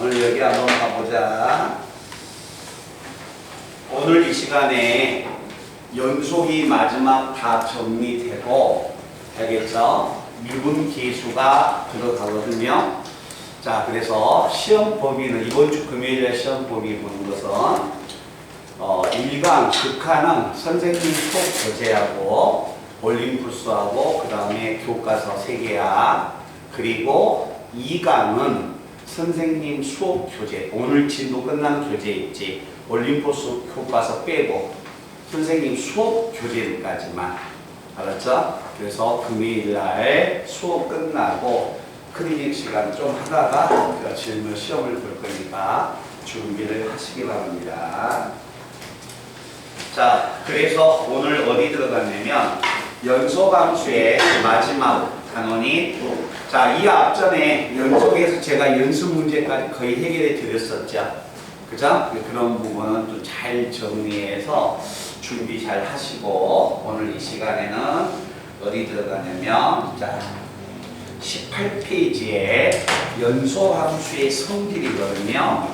오늘 여기 한번 가보자. 오늘 이 시간에 연속이 마지막 다 정리되고, 알겠죠? 미분 계수가 들어가거든요. 자, 그래서 시험 범위는 이번 주 금요일에 시험 범위 보는 것은 1강 극한은 선생님 수업 교재하고 올림푸스하고 그 다음에 교과서 3개야. 그리고 2강은 선생님 수업 교재, 오늘 진도 끝난 교재 있지, 올림푸스 교과서 빼고 선생님 수업 교재까지만. 알았죠? 그래서 금요일날 수업 끝나고 클리닉 시간 좀 하다가 질문 시험을 볼 거니까 준비를 하시기 바랍니다. 자, 그래서 오늘 어디 들어갔냐면 연소함수의 마지막 단원이, 자, 이 앞전에 연속에서 제가 연습 문제까지 거의 해결해 드렸었죠. 그죠? 그런 부분은 좀 잘 정리해서 준비 잘 하시고, 오늘 이 시간에는 어디 들어가냐면, 자, 18페이지에 연소함수의 성질이거든요.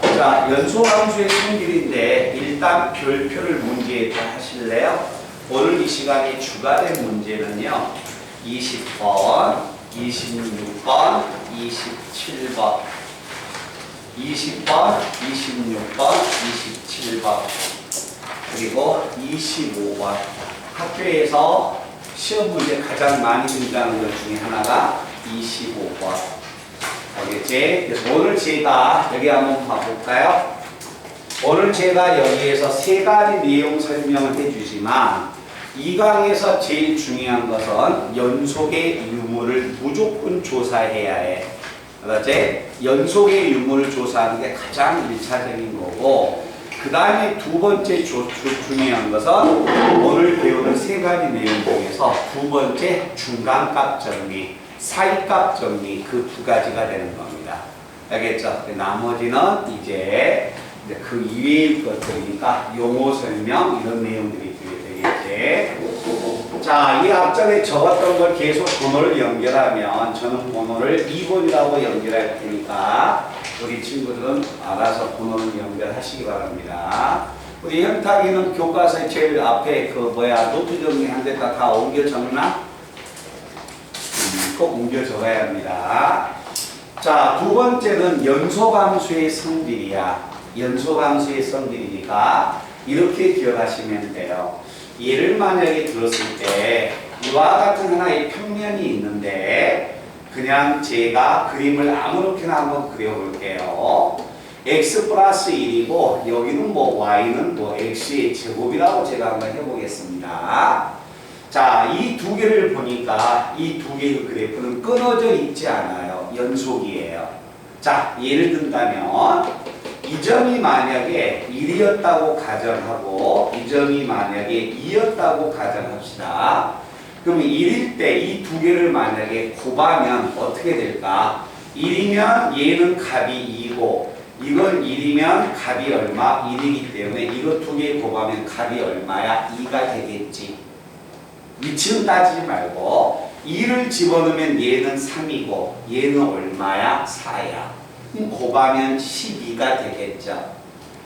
자, 연소함수의 성질인데 일단 별표를 문제에 하실래요? 오늘 이 시간에 추가된 문제는요, 20번, 26번, 27번, 20번, 26번, 27번, 그리고 25번. 학교에서 시험 문제 가장 많이 등장하는 것 중에 하나가 25번. 알겠지? 그래서 오늘 제가 여기 한번 봐볼까요? 오늘 제가 여기에서 3가지 내용 설명을 해주지만 2강에서 제일 중요한 것은 연속의 유무를 무조건 조사해야 해. 알았지? 연속의 유무를 조사하는 게 가장 1차적인 거고, 그 다음에 두 번째 중요한 것은 오늘 배우는 3가지 내용 중에서 두 번째 중간값 정리, 사이값 정리, 그 2가지가 되는 겁니다. 알겠죠? 나머지는 이제 그 이외의 것들이니까 용어 설명 이런 내용들이 되겠지. 자, 이 앞전에 적었던 걸 계속 번호를 연결하면 저는 번호를 2번이라고 연결할 테니까 우리 친구들은 알아서 번호를 연결하시기 바랍니다. 우리 현탁이는 교과서에 제일 앞에 노트 정리한 데다 다 옮겨 적나? 꼭 옮겨 적어야 합니다. 자, 두 번째는 연소함수의 성질이야. 연소함수의 성질이니까 이렇게 기억하시면 돼요. 예를 만약에 들었을 때 이와 같은 하나의 평면이 있는데 그냥 제가 그림을 아무렇게나 한번 그려볼게요. x 플러스 1이고 여기는 y는 x의 제곱이라고 제가 한번 해보겠습니다. 자, 이 두 개를 보니까 이 두 개의 그래프는 끊어져 있지 않아요. 연속이에요. 자, 예를 든다면 이 점이 만약에 1이었다고 가정하고 이 점이 만약에 2였다고 가정합시다. 그러면 1일 때 이 두 개를 만약에 곱하면 어떻게 될까? 1이면 얘는 값이 2고 이건 1이면 값이 얼마? 1이기 때문에 이거 두 개 곱하면 값이 얼마야? 2가 되겠지. 위치는 따지지 말고 2를 집어넣으면 얘는 3이고 얘는 얼마야? 4야. 곱하면 12가 되겠죠.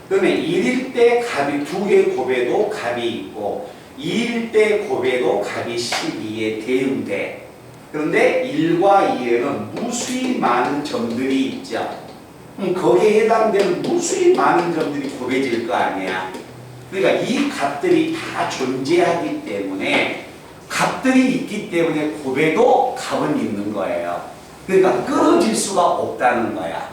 그러면 1일 때 값이 두 개 곱해도 값이 있고 2일 때 곱해도 값이 12에 대응돼. 그런데 1과 2에는 무수히 많은 점들이 있죠. 거기에 해당되는 무수히 많은 점들이 곱해질 거 아니야. 그러니까 이 값들이 다 존재하기 때문에 값들이 있기 때문에 곱해도 값은 있는 거예요. 그러니까 끊어질 수가 없다는 거야.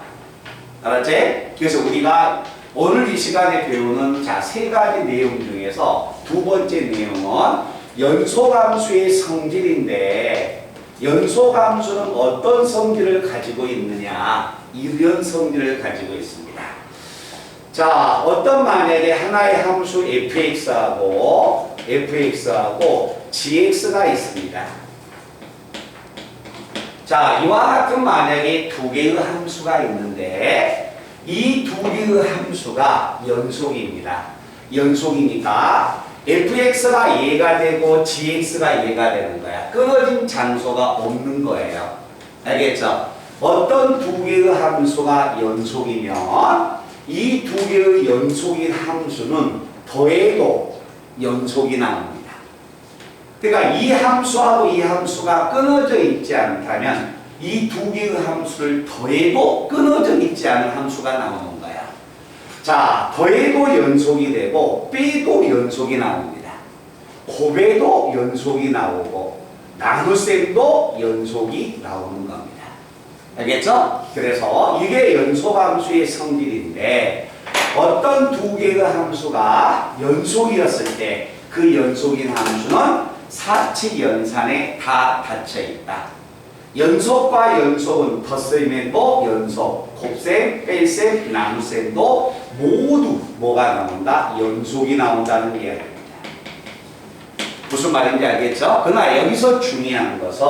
알았지? 그래서 우리가 오늘 이 시간에 배우는 3가지 내용 중에서 두 번째 내용은 연소함수의 성질인데 연소함수는 어떤 성질을 가지고 있느냐? 이런 성질을 가지고 있습니다. 자, 어떤 만약에 하나의 함수 fx하고 gx가 있습니다. 자, 이와 같은 만약에 두 개의 함수가 있는데 이 두 개의 함수가 연속입니다. 연속이니까 fx가 얘가 되고 gx가 얘가 되는 거야. 끊어진 장소가 없는 거예요. 알겠죠? 어떤 두 개의 함수가 연속이면 이 두 개의 연속인 함수는 더해도 연속이 나옵니다. 그러니까 이 함수하고 이 함수가 끊어져 있지 않다면 이 두 개의 함수를 더해도 끊어져 있지 않은 함수가 나오는 거야. 자, 더해도 연속이 되고 빼도 연속이 나옵니다. 곱해도 연속이 나오고 나눗셈도 연속이 나오는 겁니다. 알겠죠? 그래서 이게 연속함수의 성질인데 어떤 두 개의 함수가 연속이었을 때 그 연속인 함수는 사칙 연산에 다 닫혀 있다. 연속과 연속은 덧셈에도 연속, 곱셈, 뺄셈, 나눗셈도 모두 뭐가 나온다? 연속이 나온다는 이야기입니다. 무슨 말인지 알겠죠? 그러나 여기서 중요한 것은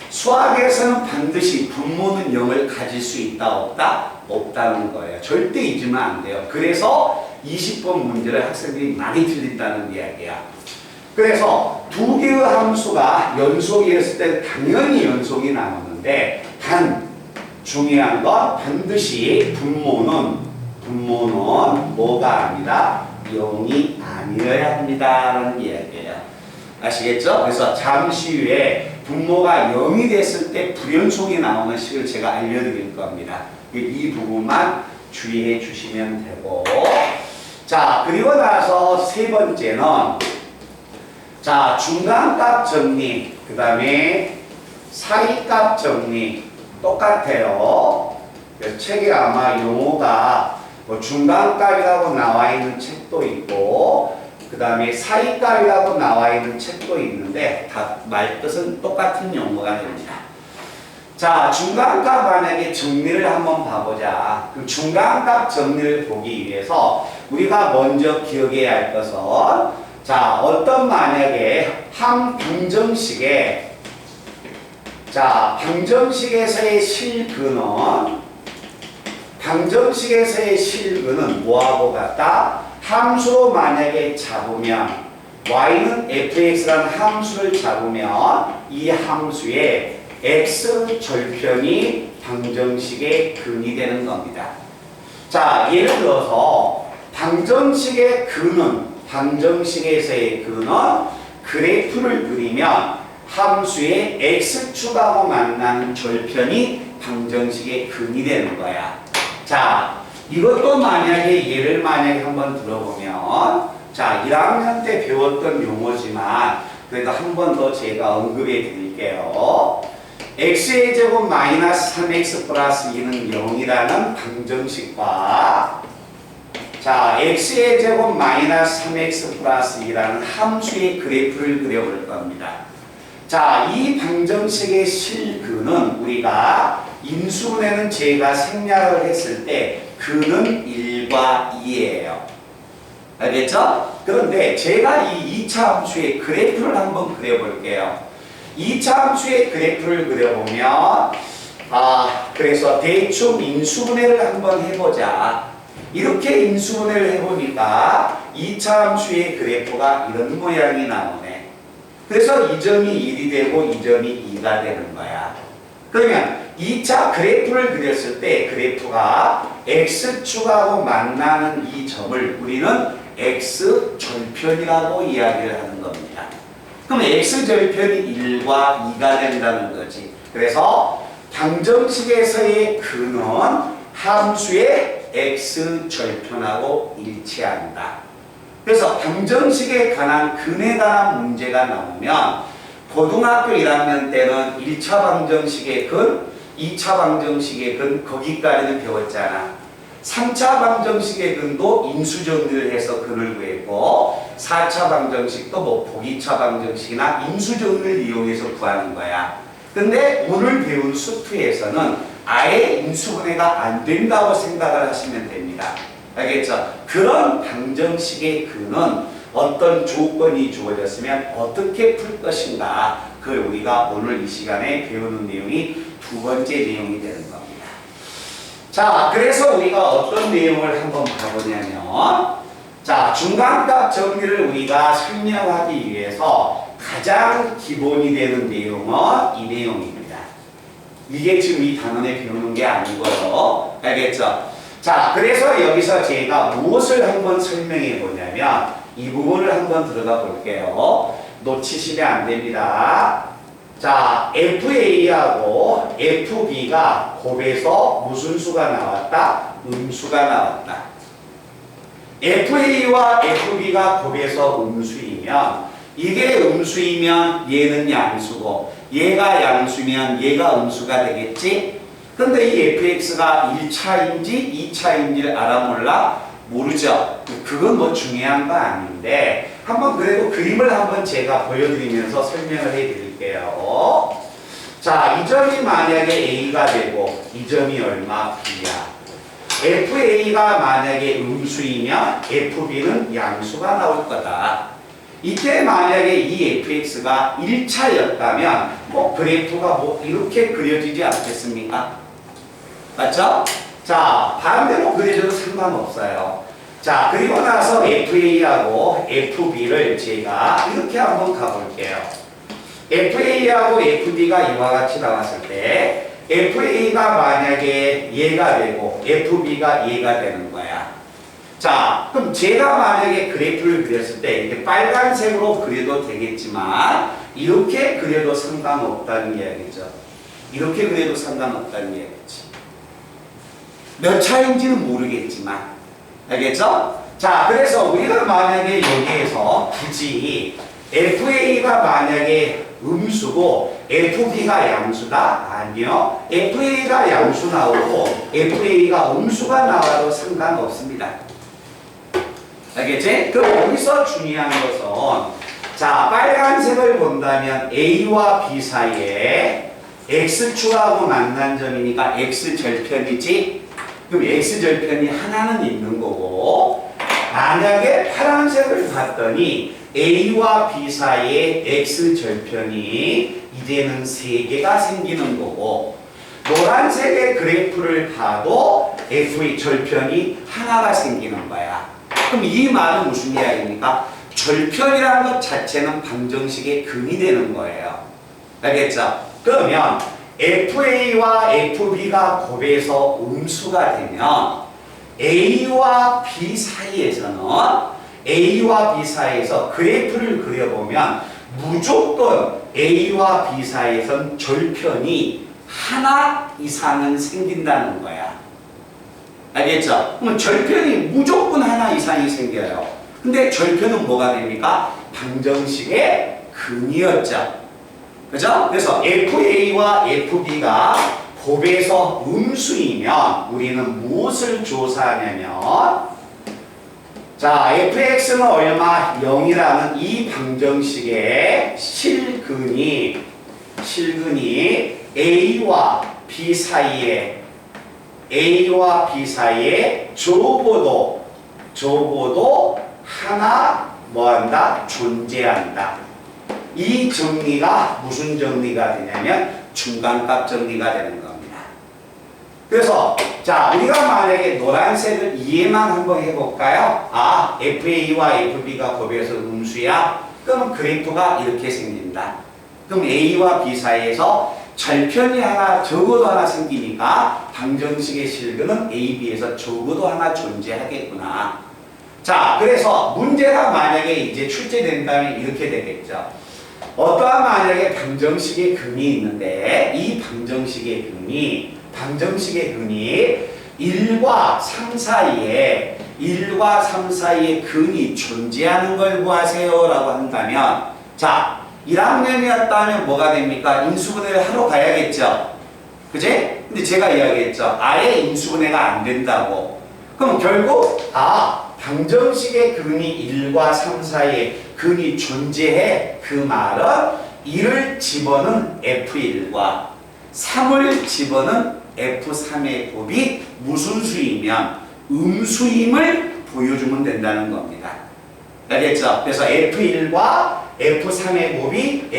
수학에서는 반드시 분모는 0을 가질 수 있다 없다? 없다는 거예요. 절대 잊으면 안 돼요. 그래서 20번 문제를 학생들이 많이 틀린다는 이야기야. 그래서 두 개의 함수가 연속이었을 때 당연히 연속이 나오는데 단 중요한 건 반드시 분모는 뭐가 아니라 0이 아니어야 합니다라는 이야기예요. 아시겠죠? 그래서 잠시 후에 분모가 0이 됐을 때 불연속이 나오는 식을 제가 알려드릴 겁니다. 이 부분만 주의해 주시면 되고, 자, 그리고 나서 세 번째는 자, 중간값 정리, 그 다음에 사이값 정리 똑같아요. 책에 아마 용어가 뭐 중간값이라고 나와 있는 책도 있고 그 다음에 사이값이라고 나와 있는 책도 있는데 다 말뜻은 똑같은 용어가 됩니다. 자, 중간값 만약에 정리를 한번 봐보자. 그 중간값 정리를 보기 위해서 우리가 먼저 기억해야 할 것은 자, 어떤 만약에 한 방정식에 자, 방정식에서의 실근은 뭐하고 같다? 함수로 만약에 잡으면 y는 fx라는 함수를 잡으면 이 함수의 x 절편이 방정식의 근이 되는 겁니다. 자, 예를 들어서 방정식에서의 근은 그래프를 그리면 함수의 x축하고 만나는 절편이 방정식의 근이 되는 거야. 자, 이것도 예를 한번 들어보면 자, 1학년 때 배웠던 용어지만 그래도 한 번 더 제가 언급해 드릴게요. x의 제곱 마이너스 3x 플러스 2는 0이라는 방정식과 자, x의 제곱 마이너스 3x 플러스 2라는 함수의 그래프를 그려볼 겁니다. 자, 이 방정식의 실근은 우리가 인수분해는 제가 생략을 했을 때 근은 1과 2예요. 알겠죠? 그런데 제가 이 2차 함수의 그래프를 한번 그려볼게요. 2차 함수의 그래프를 그려보면 그래서 대충 인수분해를 한번 해보자. 이렇게 인수분해를 해보니까 2차 함수의 그래프가 이런 모양이 나오네. 그래서 이 점이 1이 되고 이 점이 2가 되는 거야. 그러면 2차 그래프를 그렸을 때 그래프가 x축하고 만나는 이 점을 우리는 x절편이라고 이야기를 하는 겁니다. 그럼 x절편이 1과 2가 된다는 거지. 그래서 방정식에서의 근은 함수의 x절편하고 일치한다. 그래서 방정식에 관한 근에 관한 문제가 나오면 고등학교 1학년 때는 1차 방정식의 근, 2차 방정식의 근 거기까지는 배웠잖아. 3차 방정식의 근도 인수정리를 해서 근을 구했고 4차 방정식도 뭐 보기차 방정식이나 인수정리를 이용해서 구하는 거야. 근데 오늘 배운 수투에서는 아예 인수분해가 안 된다고 생각을 하시면 됩니다. 알겠죠? 그런 방정식의 근은 어떤 조건이 주어졌으면 어떻게 풀 것인가, 그걸 우리가 오늘 이 시간에 배우는 내용이 두 번째 내용이 되는 겁니다. 자, 그래서 우리가 어떤 내용을 한번 봐보냐면 자, 중간값 정리를 우리가 설명하기 위해서 가장 기본이 되는 내용은 이 내용입니다. 이게 지금 이 단원에 배우는 게 아니고요. 알겠죠? 자, 그래서 여기서 제가 무엇을 한번 설명해 보냐면 이 부분을 한번 들어가 볼게요. 놓치시면 안 됩니다. 자, FA하고 FB가 곱해서 무슨 수가 나왔다? 음수가 나왔다. FA와 FB가 곱해서 음수이면 이게 음수이면 얘는 양수고 얘가 양수면 얘가 음수가 되겠지? 근데 이 fx가 1차인지 2차인지를 알아 몰라? 모르죠? 그건 뭐 중요한 거 아닌데 한번 그래도 그림을 한번 제가 보여드리면서 설명을 해드릴게요. 자, 이 점이 만약에 a가 되고 이 점이 얼마? b야. FA가 만약에 음수이면 FB는 양수가 나올 거다. 이때 만약에 이 fx가 1차였다면 뭐 그래프가 뭐 이렇게 그려지지 않겠습니까? 맞죠? 자, 반대로 그려줘도 상관없어요. 자, 그리고 나서 FA하고 FB를 제가 이렇게 한번 가볼게요. FA하고 FB가 이와 같이 나왔을 때 FA가 만약에 얘가 되고 FB가 얘가 되는 거야. 자, 그럼 제가 만약에 그래프를 그렸을 때 이렇게 빨간색으로 그려도 되겠지만 이렇게 그려도 상관없다는 이야기죠. 이렇게 그려도 상관없다는 이야기지. 몇 차인지는 모르겠지만 알겠죠? 자, 그래서 우리가 만약에 여기에서 굳이 FA가 만약에 음수고 FB가 양수다? 아니요. FA가 양수 나오고 FA가 음수가 나와도 상관없습니다. 알겠지? 그럼 여기서 중요한 것은 자, 빨간색을 본다면 A와 B 사이에 X축하고 만난 점이니까 X절편이지? 그럼 X절편이 하나는 있는 거고 만약에 파란색을 봤더니 A와 B 사이에 X절편이 이제는 3개가 생기는 거고 노란색의 그래프를 봐도 F의 절편이 하나가 생기는 거야. 그럼 이 말은 무슨 이야기입니까? 절편이라는 것 자체는 방정식의 근이 되는 거예요. 알겠죠? 그러면 FA와 FB가 곱해서 음수가 되면 A와 B 사이에서는 A와 B 사이에서 그래프를 그려보면 무조건 A와 B 사이에선 절편이 하나 이상은 생긴다는 거야. 알겠죠? 그러면 절편이 무조건 하나 이상이 생겨요. 근데 절편은 뭐가 됩니까? 방정식의 근이었죠. 그죠? 그래서 FA와 FB가 곱해서 음수이면 우리는 무엇을 조사하냐면 자, fx는 얼마? 0이라는 이 방정식의 실근이 A와 B 사이에 적어도 하나 뭐한다? 존재한다. 이 정리가 무슨 정리가 되냐면 중간값 정리가 되는 겁니다. 그래서 자, 우리가 만약에 노란색을 이해만 한번 해볼까요? 아, FA와 FB가 곱해서 음수야? 그럼 그래프가 이렇게 생긴다. 그럼 A와 B 사이에서 절편이 하나, 적어도 하나 생기니까 방정식의 실근은 A, B에서 적어도 하나 존재하겠구나. 자, 그래서 문제가 만약에 이제 출제된다면 이렇게 되겠죠. 어떠한 만약에 방정식의 근이 있는데 이 방정식의 근이 1과 3 사이에 근이 존재하는 걸 구하세요 라고 한다면 자, 1학년이었다면 뭐가 됩니까? 인수분해를 하러 가야겠죠. 그지? 근데 제가 이야기했죠. 아예 인수분해가 안 된다고. 그럼 결국 방정식의 근이 1과 3 사이에 근이 존재해. 그 말은 1을 집어넣은 F1과 3을 집어넣은 F3의 곱이 무슨 수이면 음수임을 보여주면 된다는 겁니다. 알겠죠? 그래서 F1과 F3의 곱이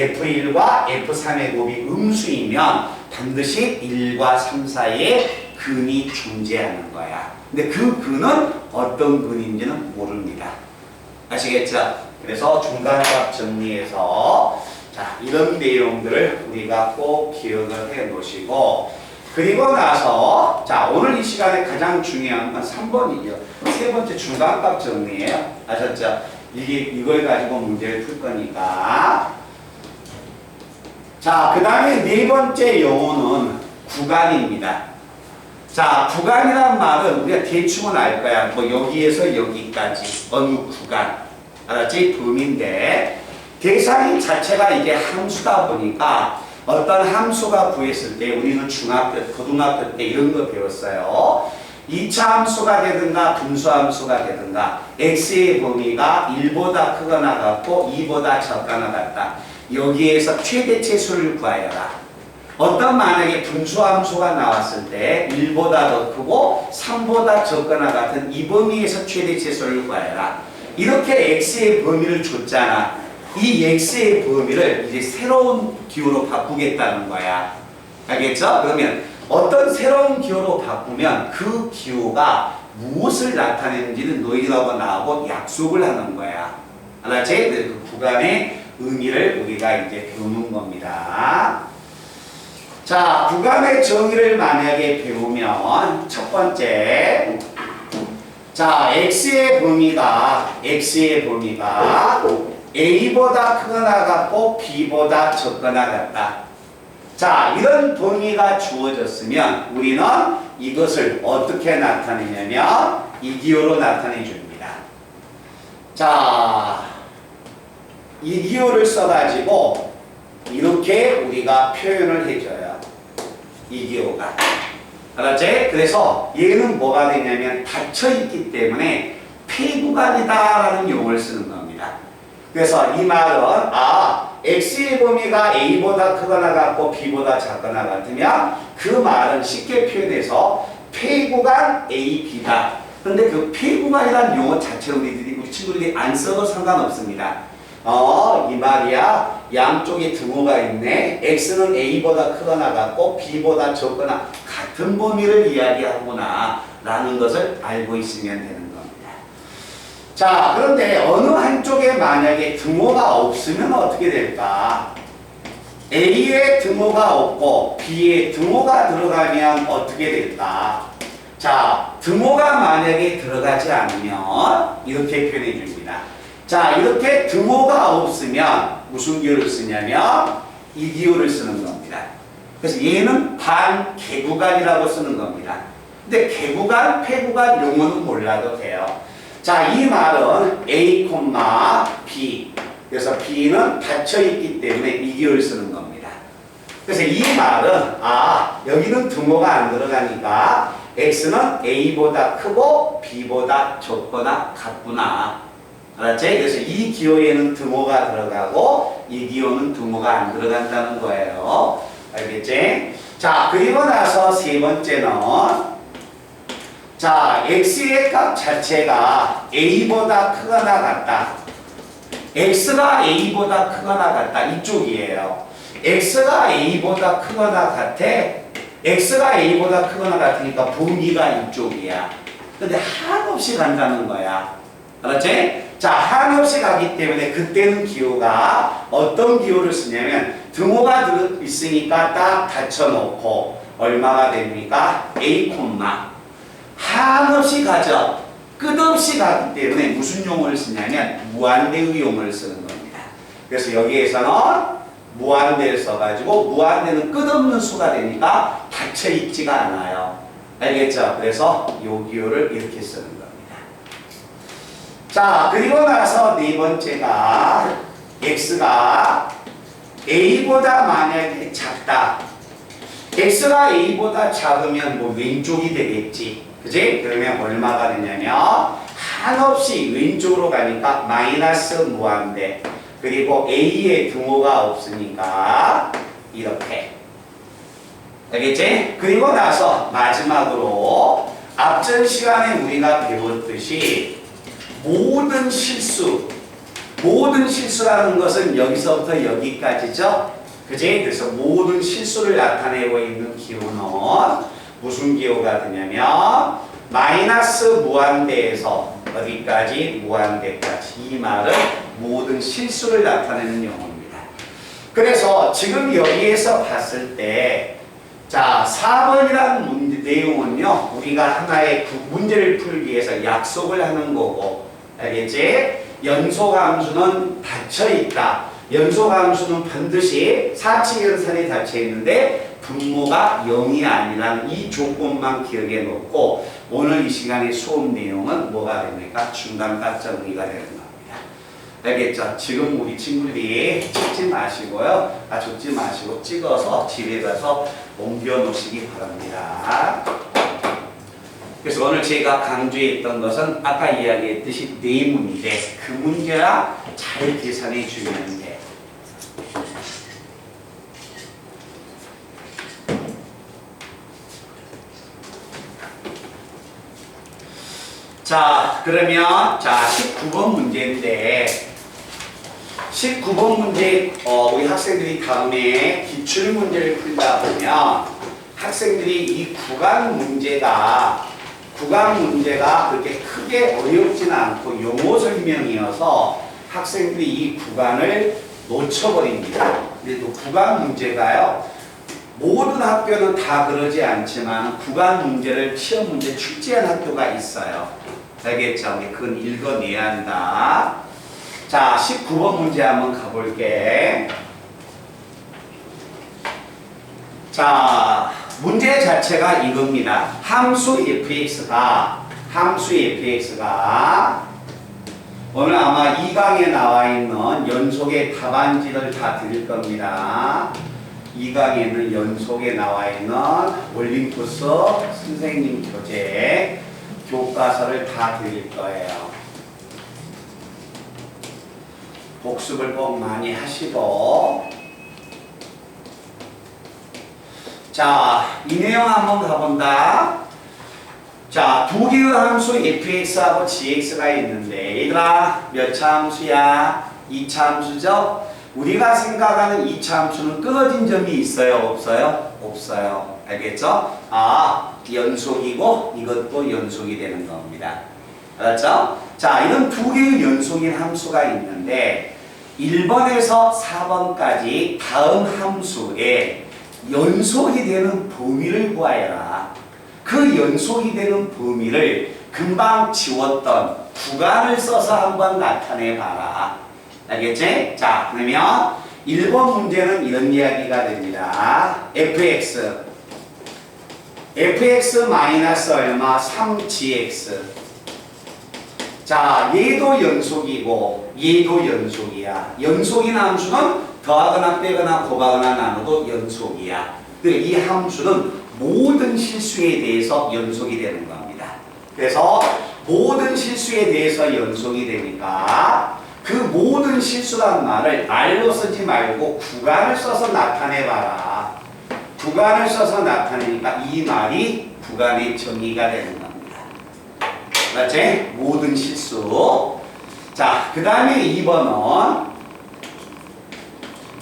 음수이면 반드시 1과 3 사이에 근이 존재하는 거야. 근데 그 근은 어떤 근인지는 모릅니다. 아시겠죠? 그래서 중간값 정리해서 자, 이런 내용들을 우리가 꼭 기억을 해 놓으시고, 그리고 나서, 자, 오늘 이 시간에 가장 중요한 건 3번이죠. 세 번째 중간값 정리예요. 아셨죠? 이걸 가지고 문제를 풀 거니까. 자, 그 다음에 네 번째 용어는 구간입니다. 자, 구간이란 말은 우리가 대충은 알 거야. 뭐 여기에서 여기까지 어느 구간. 알았지? 범위인데 대상이 자체가 이게 함수다 보니까 어떤 함수가 구했을 때 우리는 중학교, 고등학교 때 이런 거 배웠어요. 2차 함수가 되든가 분수함수가 되든가 x의 범위가 1보다 크거나 같고 2보다 적거나 같다. 여기에서 최대치수를 구하여라. 어떤 만약에 분수함수가 나왔을 때 1보다 더 크고 3보다 적거나 같은 이 범위에서 최대치수를 구하여라. 이렇게 x의 범위를 줬잖아. 이 x의 범위를 이제 새로운 기호로 바꾸겠다는 거야. 알겠죠? 그러면 어떤 새로운 기호로 바꾸면 그 기호가 무엇을 나타내는지는 너희하고 나하고 약속을 하는 거야. 알았지? 그 구간의 의미를 우리가 이제 배우는 겁니다. 자, 구간의 정의를 만약에 배우면 첫 번째, 자, x의 범위가 a보다 크거나 같고 b보다 적거나 같다. 자, 이런 범위가 주어졌으면 우리는 이것을 어떻게 나타내냐면 이 기호로 나타내 줍니다. 자, 이 기호를 써가지고 이렇게 우리가 표현을 해줘요. 이 기호가. 알았지? 그래서 얘는 뭐가 되냐면 닫혀있기 때문에 폐구간이다라는 용어를 쓰는 겁니다. 그래서 이 말은 x의 범위가 a보다 크거나 같고 b보다 작거나 같으면 그 말은 쉽게 표현해서 폐구간 a, b다. 그런데 그 폐구간이라는 용어 자체를 우리 친구들이 안 써도 상관없습니다. 이 말이야. 양쪽에 등호가 있네. x는 a보다 크거나 같고 b보다 적거나 같은 범위를 이야기하구나 라는 것을 알고 있으면 되는 겁니다. 자, 그런데 어느 한쪽에 만약에 등호가 없으면 어떻게 될까? A에 등호가 없고 B에 등호가 들어가면 어떻게 될까? 자, 등호가 만약에 들어가지 않으면 이렇게 표현해 줍니다. 자, 이렇게 등호가 없으면 무슨 기호를 쓰냐면 이 기호를 쓰는 겁니다. 그래서 얘는 반개구간이라고 쓰는 겁니다. 근데 개구간, 폐구간 용어는 몰라도 돼요. 자, 이 말은 A, B. 그래서 B는 닫혀있기 때문에 이 기호를 쓰는 겁니다. 그래서 이 말은 여기는 등호가 안 들어가니까 X는 A보다 크고 B보다 적거나 같구나. 알았지? 그래서 이 기호에는 등호가 들어가고 이 기호는 등호가 안 들어간다는 거예요. 알겠지? 자, 그리고 나서 세 번째는 자, x의 값 자체가 a보다 크거나 같다. x가 a보다 크거나 같다. 이쪽이에요. x가 a보다 크거나 같아. x가 a보다 크거나 같으니까 범위가 이쪽이야. 근데 한없이 간다는 거야. 알았지? 자, 한없이 가기 때문에 그때는 기호가 어떤 기호를 쓰냐면 등호가 있으니까 딱 닫혀놓고 얼마가 됩니까? a, 한없이 가죠. 끝없이 가기 때문에 무슨 용어를 쓰냐면 무한대의 용어를 쓰는 겁니다. 그래서 여기에서는 무한대를 써가지고 무한대는 끝없는 수가 되니까 닫혀있지가 않아요. 알겠죠? 그래서 이 기호를 이렇게 쓰는 겁니다. 자, 그리고 나서 네 번째가 x가 a보다 만약에 작다. x가 a보다 작으면 뭐 왼쪽이 되겠지. 그지? 그러면 얼마가 되냐면 한없이 왼쪽으로 가니까 마이너스 무한대. 그리고 a의 등호가 없으니까 이렇게. 알겠지? 그리고 나서 마지막으로 앞전 시간에 우리가 배웠듯이 모든 실수라는 것은 여기서부터 여기까지죠? 그지? 그래서 모든 실수를 나타내고 있는 기호는 무슨 기호가 되냐면 마이너스 무한대에서 어디까지? 무한대까지. 이 말은 모든 실수를 나타내는 용어입니다. 그래서 지금 여기에서 봤을 때 자, 4번이라는 내용은요, 우리가 하나의 그 문제를 풀기 위해서 약속을 하는 거고, 알겠지? 연소함수는 닫혀있다. 연소함수는 반드시 사칙연산이 닫혀있는데 분모가 0이 아니라는 이 조건만 기억해 놓고 오늘 이 시간의 수업 내용은 뭐가 됩니까? 중간값 정리가 되는 겁니다. 알겠죠? 지금 우리 친구들이 찍지 마시고요. 적지 마시고 찍어서 집에 가서 옮겨 놓으시기 바랍니다. 그래서 오늘 제가 강조했던 것은 아까 이야기했듯이 네 문제, 그 문제라 잘 계산해 주면 돼. 자, 그러면 자 19번 문제인데 19번 문제 우리 학생들이 다음에 기출 문제를 풀다 보면 학생들이 이 구간 문제가 그렇게 크게 어렵지는 않고 용어 설명이어서 학생들이 이 구간을 놓쳐버립니다. 근데 또 구간 문제가요, 모든 학교는 다 그러지 않지만 구간 문제를 시험 문제 출제한 학교가 있어요. 알겠죠? 그건 읽어내야 한다. 자, 19번 문제 한번 가볼게. 자, 문제 자체가 이겁니다. 함수 fx가 오늘 아마 2강에 나와 있는 연속의 답안지를 다 드릴 겁니다. 2강에는 연속에 나와 있는 올림푸스 선생님 교재 교과서를 다 드릴 거예요. 복습을 꼭 많이 하시고, 자, 이 내용 한번 가본다. 자, 두 개의 함수 fx하고 gx가 있는데 얘들아 몇 차 함수야? 2차 함수죠? 우리가 생각하는 2차 함수는 끊어진 점이 있어요? 없어요? 없어요. 알겠죠? 연속이고 이것도 연속이 되는 겁니다. 알았죠? 자, 이런 두 개의 연속인 함수가 있는데 1번에서 4번까지 다음 함수에 연속이 되는 범위를 구하여라. 그 연속이 되는 범위를 금방 지웠던 구간을 써서 한번 나타내 봐라. 알겠지? 자, 그러면 1번 문제는 이런 이야기가 됩니다. fx 마이너스 얼마? 3gx. 자, 얘도 연속이고 얘도 연속이야. 연속인 함수는 더하거나 빼거나 곱하거나 나눠도 연속이야. 그리고 이 함수는 모든 실수에 대해서 연속이 되는 겁니다. 그래서 모든 실수에 대해서 연속이 되니까 그 모든 실수란 말을 말로 쓰지 말고 구간을 써서 나타내봐라. 구간을 써서 나타내니까 이 말이 구간의 정의가 되는 겁니다. 맞지? 모든 실수. 자, 그 다음에 2번은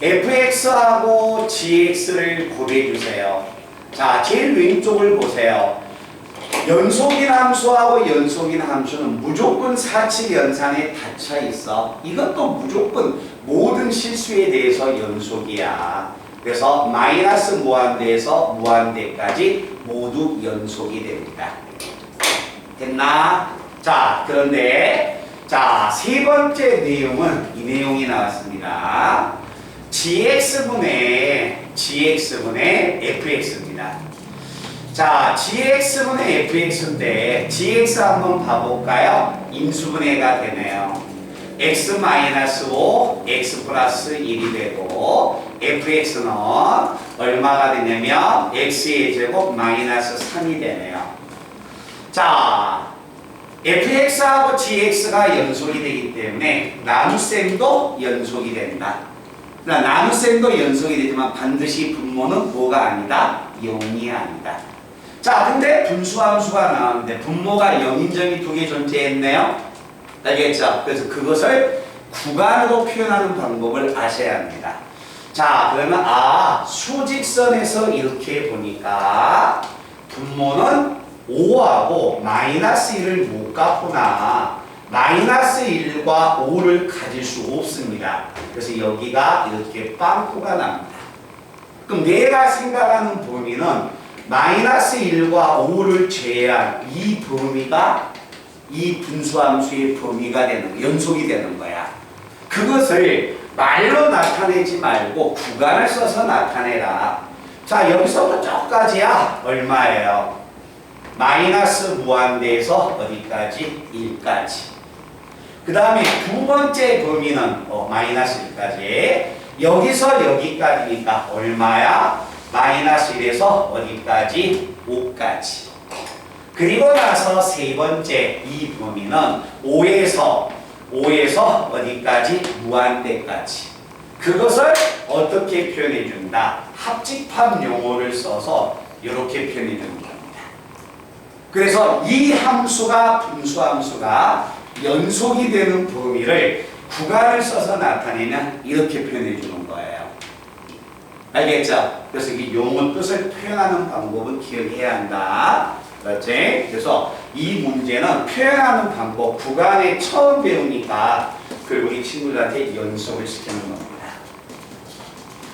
fx하고 gx를 고려해주세요. 자, 제일 왼쪽을 보세요. 연속인 함수하고 연속인 함수는 무조건 사칙 연산에 닫혀 있어. 이것도 무조건 모든 실수에 대해서 연속이야. 그래서 마이너스 무한대에서 무한대까지 모두 연속이 됩니다. 됐나? 자, 그런데 자, 세 번째 내용은 이 내용이 나왔습니다. gx분의 fx입니다. 자, gx분의 fx인데 gx 한번 봐볼까요? 인수분해가 되네요. x-5, x 플러스 1이 되고 fx는 얼마가 되냐면 x의 제곱 마이너스 3이 되네요. 자, fx하고 gx가 연속이 되기 때문에 나눗셈도 연속이 된다. 그러니까 나눗셈도 연속이 되지만 반드시 분모는 뭐가 아니다? 0이 아니다. 자, 근데 분수함수가 나왔는데 분모가 0인 점이 두 개 존재했네요. 알겠죠? 그래서 그것을 구간으로 표현하는 방법을 아셔야 합니다. 자, 그러면 수직선에서 이렇게 보니까 분모는 5하고 마이너스 1을 못 갚구나. 마이너스 1과 5를 가질 수 없습니다. 그래서 여기가 이렇게 빵꾸가 납니다. 그럼 내가 생각하는 범위는 마이너스 1과 5를 제외한 이 범위가 이 분수함수의 범위가 되는 거야. 연속이 되는 거야. 그것을 말로 나타내지 말고 구간을 써서 나타내라. 자, 여기서부터 저까지야 얼마예요? 마이너스 무한대에서 어디까지? 1까지. 그 다음에 두 번째 범위는 마이너스 1까지. 여기서 여기까지니까 얼마야? 마이너스 1에서 어디까지? 5까지. 그리고 나서 세 번째 이 범위는 5에서 어디까지? 무한대까지. 그것을 어떻게 표현해 준다? 합집합 용어를 써서 이렇게 표현해 주는 겁니다. 그래서 이 함수가 분수함수가 연속이 되는 범위를 구간을 써서 나타내면 이렇게 표현해 주는 거예요. 알겠죠? 그래서 이 용어 뜻을 표현하는 방법은 기억해야 한다. 그렇지? 그래서 이 문제는 표현하는 방법, 구간에 처음 배우니까 우리 친구들한테 연속을 시키는 겁니다.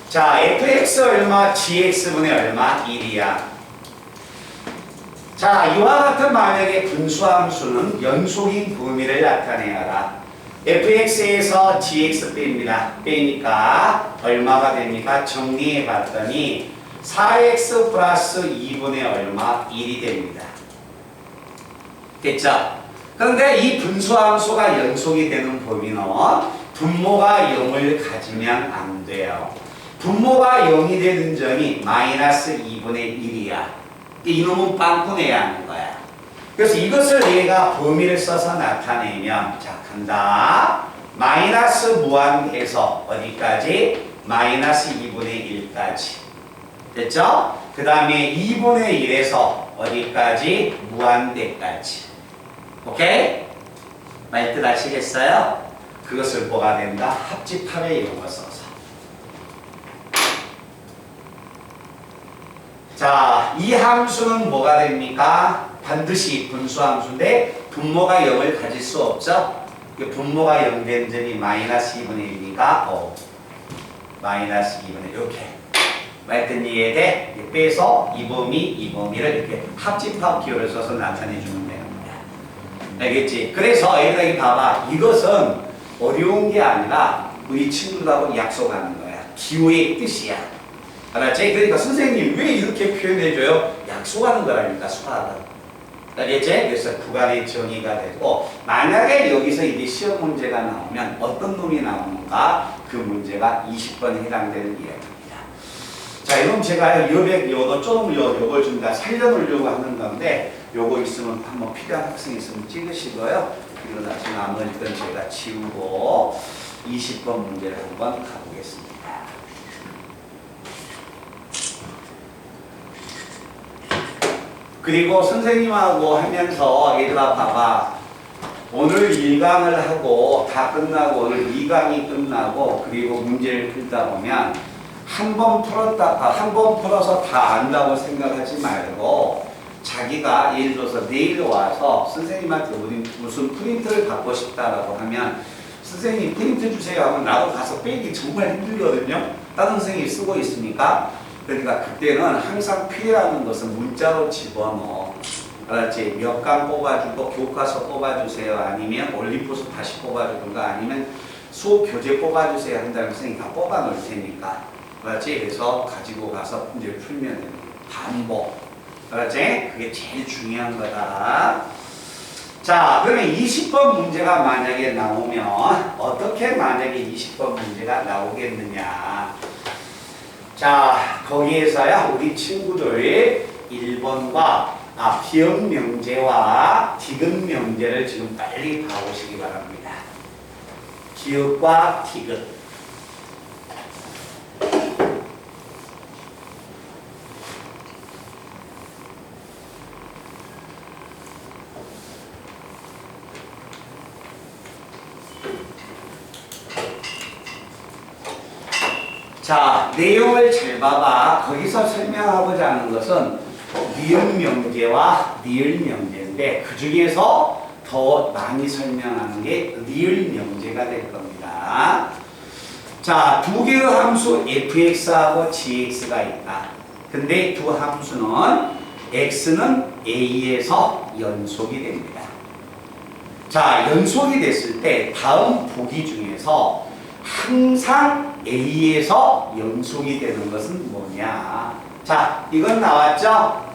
자, fx 얼마, gx분의 얼마? 1이야. 자, 이와 같은 만약에 분수함수는 연속인 범위를 나타내야라. fx에서 gx 빼니까 얼마가 됩니까? 정리해 봤더니 4x 플러스 2분의 얼마? 1이 됩니다. 됐죠? 그런데 이 분수함수가 연속이 되는 범위는 분모가 0을 가지면 안 돼요. 분모가 0이 되는 점이 마이너스 2분의 1이야. 이놈은 빵꾸 내야 하는 거야. 그래서 이것을 얘가 범위를 써서 나타내면, 자, 간다. 마이너스 무한대에서 어디까지? 마이너스 2분의 1까지. 됐죠? 그 다음에 2분의 1에서 어디까지? 무한대까지. 오케이? 말뜻 아시겠어요? 그것을 뭐가 된다? 합집합의 용어 써서. 자, 이 함수는 뭐가 됩니까? 반드시 분수함수인데 분모가 0을 가질 수 없죠? 분모가 0 된 점이 마이너스 2분의 1이니까 마이너스 2분의 1 이렇게 말뜻 이해돼? 빼서 이 범위를 이렇게 합집합 기호를 써서 나타내주면 되는 거야. 알겠지? 그래서 여기 봐봐. 이것은 어려운 게 아니라 우리 친구들하고 약속하는 거야. 기호의 뜻이야. 알았지? 그러니까 선생님 왜 이렇게 표현해줘요? 약속하는 거라니까 수학은. 알겠지? 그래서 구간의 정의가 되고 만약에 여기서 이제 시험 문제가 나오면 어떤 놈이 나오는가? 그 문제가 20번에 해당되는 이야기입니다. 자, 이건 제가 요거 좀 요걸 좀 다 살려놓으려고 하는 건데 요거 있으면 한번 필요한 학생 있으면 찍으시고요. 그리고 나서 나머지 건 제가 지우고 20번 문제를 한번 가보겠습니다. 그리고 선생님하고 하면서 얘들아 봐봐. 오늘 1강을 하고 다 끝나고 오늘 2강이 끝나고 그리고 문제를 풀다 보면 한 번 풀어서 다 안다고 생각하지 말고 자기가 예를 들어서 내일 와서 선생님한테 우리 무슨 프린트를 받고 싶다라고 하면 선생님 프린트 주세요 하면 나도 가서 빼기 정말 힘들거든요. 다른 선생님이 쓰고 있으니까. 그러니까 그때는 항상 필요한 것은 문자로 집어넣어. 알았지? 몇 강 뽑아주고 교과서 뽑아주세요. 아니면 올림포스 다시 뽑아주든가 아니면 수업 교재 뽑아주세요 한다면 선생님이 다 뽑아놓을 테니까. 알았지? 그래서 가지고 가서 문제 풀면 됩니다. 반복. 알았지? 그게 제일 중요한 거다. 자, 그러면 20번 문제가 만약에 나오면 어떻게 만약에 20번 문제가 나오겠느냐. 자, 거기에서야 우리 친구들 1번과 비역 명제와 디귿 명제를 지금 빨리 봐보시기 바랍니다. 기역과 디귿. 자, 내용을 잘 봐봐. 거기서 설명하고자 하는 것은 미음 명제와 니을 명제인데 그 중에서 더 많이 설명하는 게 리을 명제가 될 겁니다. 자, 두 개의 함수 fx하고 gx가 있다. 근데 두 함수는 x는 a에서 연속이 됩니다. 자, 연속이 됐을 때 다음 보기 중에서 항상 a에서 연속이 되는 것은 뭐냐? 자, 이건 나왔죠?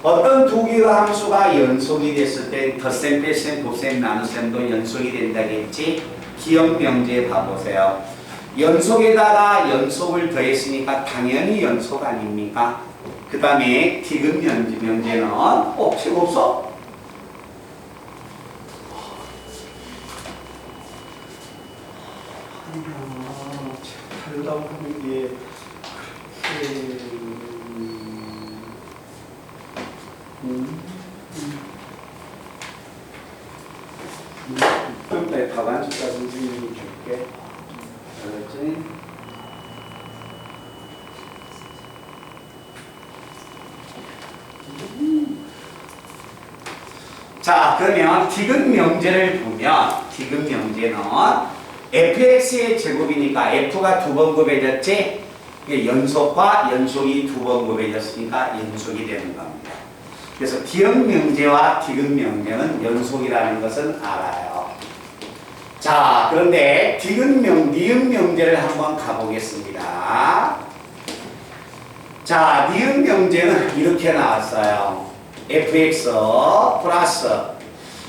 어떤 두 개의 함수가 연속이 됐을 때 덧셈, 뺄셈, 곱셈, 나눗셈도 연속이 된다겠지? 기억 명제 봐보세요. 연속에다가 연속을 더했으니까 당연히 연속 아닙니까? 그 다음에 디귿 명제는 책 없어? 책 달라고 하는 게 그렇게 그럼 내 답안 줄까 선생님이 줄게. 알았지? 자, 그러면 디귿 명제를 보면 디귿 명제는 fx의 제곱이니까 f가 두 번 곱해졌지? 연속과 연속이 두 번 곱해졌으니까 연속이 되는 겁니다. 그래서 기억 명제와 디귿 명제는 연속이라는 것은 알아요. 자, 그런데 니은 명제를 한번 가보겠습니다. 자, 니은 명제는 이렇게 나왔어요. fx 플러스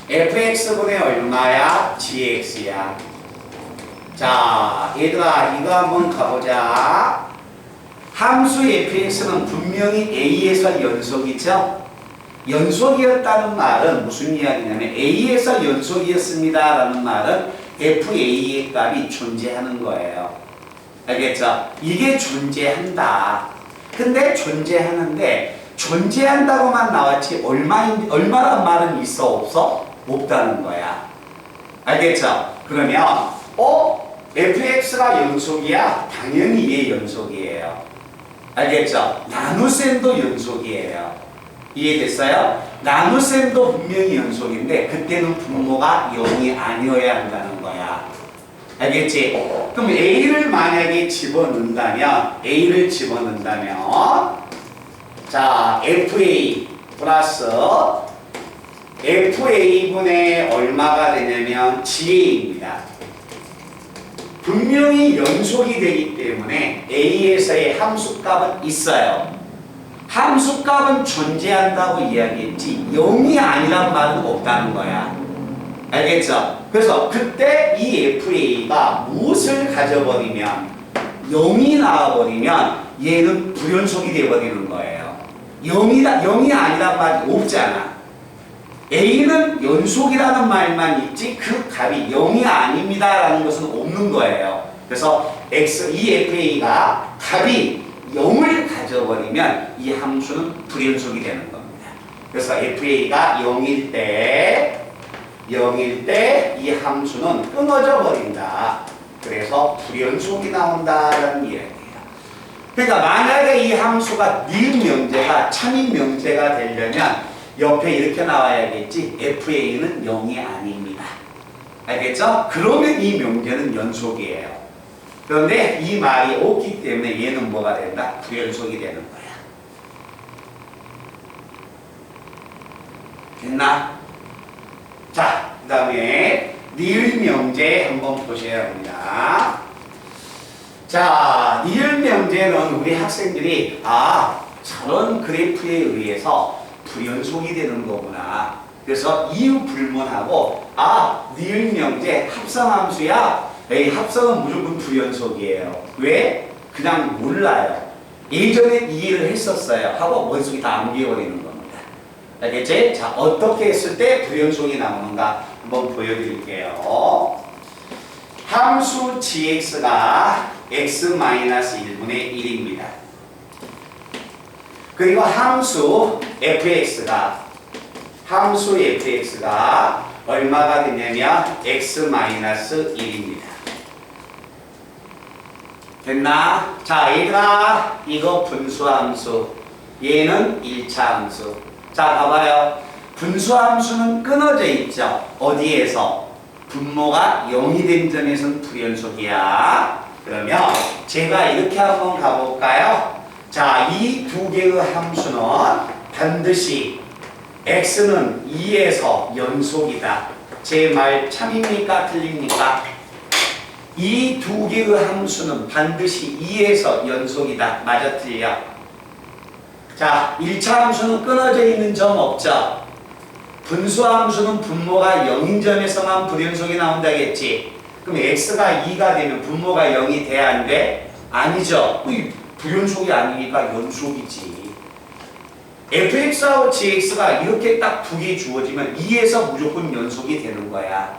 fx분의 얼마야? gx야. 자, 얘들아 이거 한번 가보자. 함수 fx는 분명히 a에서 연속이죠? 연속이었다는 말은 무슨 이야기냐면 a에서 연속이었습니다 라는 말은 fa의 값이 존재하는 거예요. 알겠죠? 이게 존재한다. 근데 존재하는데 존재한다고만 나왔지 얼마란 말은 있어 없어? 없다는 거야. 알겠죠? 그러면 fx가 연속이야? 당연히 얘 연속이에요. 알겠죠? 나눗셈도 연속이에요. 이해됐어요? 나눗셈도 분명히 연속인데 그때는 분모가 0이 아니어야 한다는 거야. 알겠지? 그럼 A를 만약에 집어넣는다면 자, FA 플러스 FA분의 얼마가 되냐면 GA입니다. 분명히 연속이 되기 때문에 A에서의 함수값은 있어요. 함수값은 존재한다고 이야기했지 0이 아니란 말은 없다는 거야. 알겠죠? 그래서 그때 이 FA가 무엇을 가져버리면 0이 나와버리면 얘는 불연속이 되어버리는 거예요. 0이 아니란 말이 없잖아. A는 연속이라는 말만 있지 그 값이 0이 아닙니다 라는 것은 없는 거예요. 그래서 이 FA가 값이 0을 가져버리면 이 함수는 불연속이 되는 겁니다. 그래서 FA가 0일 때 이 함수는 끊어져 버린다. 그래서 불연속이 나온다는 이야기예요. 그러니까 만약에 이 함수가 니은 명제가 참인 명제가 되려면 옆에 이렇게 나와야겠지. FA는 0이 아닙니다. 알겠죠? 그러면 이 명제는 연속이에요. 그런데 이 말이 없기 때문에 얘는 뭐가 된다? 불연속이 되는 거야. 됐나? 자, 그 다음에 니을 명제 한번 보셔야 합니다. 자, 니을 명제는 우리 학생들이 저런 그래프에 의해서 불연속이 되는 거구나. 그래서 이유 불문하고 니을 명제 합성함수야. 에이, 합성은 무조건 불연속이에요. 왜? 그냥 몰라요. 예전에 이해를 했었어요. 하고 머릿속에 다 암기해버리는 겁니다. 알겠지? 자, 어떻게 했을 때 불연속이 나오는가 한번 보여드릴게요. 함수 gx가 x-1분의 1입니다. 그리고 함수 fx가 얼마가 되냐면 x-1입니다. 됐나? 자, 얘들아 이거 분수함수, 얘는 1차 함수. 자, 봐봐요. 분수함수는 끊어져 있죠. 어디에서? 분모가 0이 된 점에서는 불연속이야. 그러면 제가 이렇게 한번 가볼까요? 자, 이 두 개의 함수는 반드시 x는 2에서 연속이다. 제 말 참입니까? 틀립니까? 이 두 개의 함수는 반드시 2에서 연속이다. 맞아, 틀려? 자, 1차 함수는 끊어져 있는 점 없죠? 분수함수는 분모가 0인 점에서만 불연속이 나온다겠지. 그럼 x가 2가 되면 분모가 0이 돼야 안 돼? 아니죠. 불연속이 아니니까 연속이지. fx하고 gx가 이렇게 딱 두 개 주어지면 2에서 무조건 연속이 되는 거야.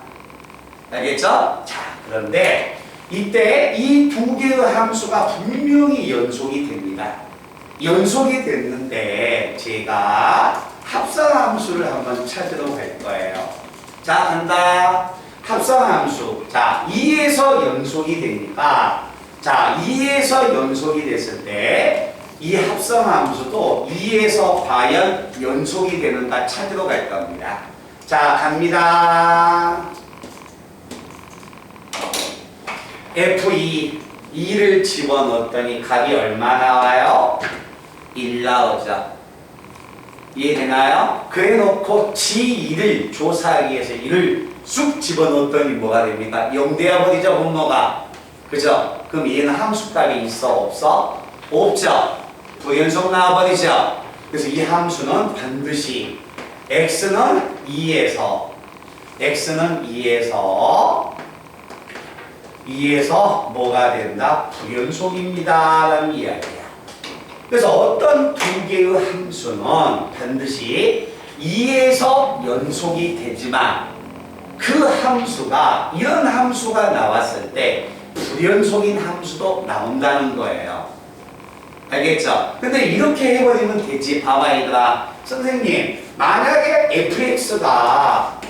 알겠죠? 자, 그런데 이때 이 두 개의 함수가 분명히 연속이 됩니다. 연속이 됐는데 제가 합성함수를 한번 찾으러 갈 거예요. 자, 간다. 합성함수. 자, 2에서 연속이 되니까 자, 2에서 연속이 됐을 때 이 합성함수도 2에서 과연 연속이 되는가 찾으러 갈 겁니다. 자, 갑니다. F2, 2를 집어넣었더니 값이 얼마 나와요? 1 나오죠. 이해되나요? 그래 놓고 G2를 조사하기 위해서 1을 쑥 집어넣었더니 뭐가 됩니까? 0 되어버리죠, 분모가. 그죠? 그럼 얘는 함수값이 있어, 없어? 없죠? 부연속 나와버리죠? 그래서 이 함수는 반드시 x는 2에서 뭐가 된다? 부연속입니다. 라는 이야기야. 그래서 어떤 두 개의 함수는 반드시 2에서 연속이 되지만 그 함수가 이런 함수가 나왔을 때 불연속인 함수도 나온다는 거예요. 알겠죠? 근데 이렇게 해버리면 되지. 봐봐 얘들아. 선생님, 만약에 fx가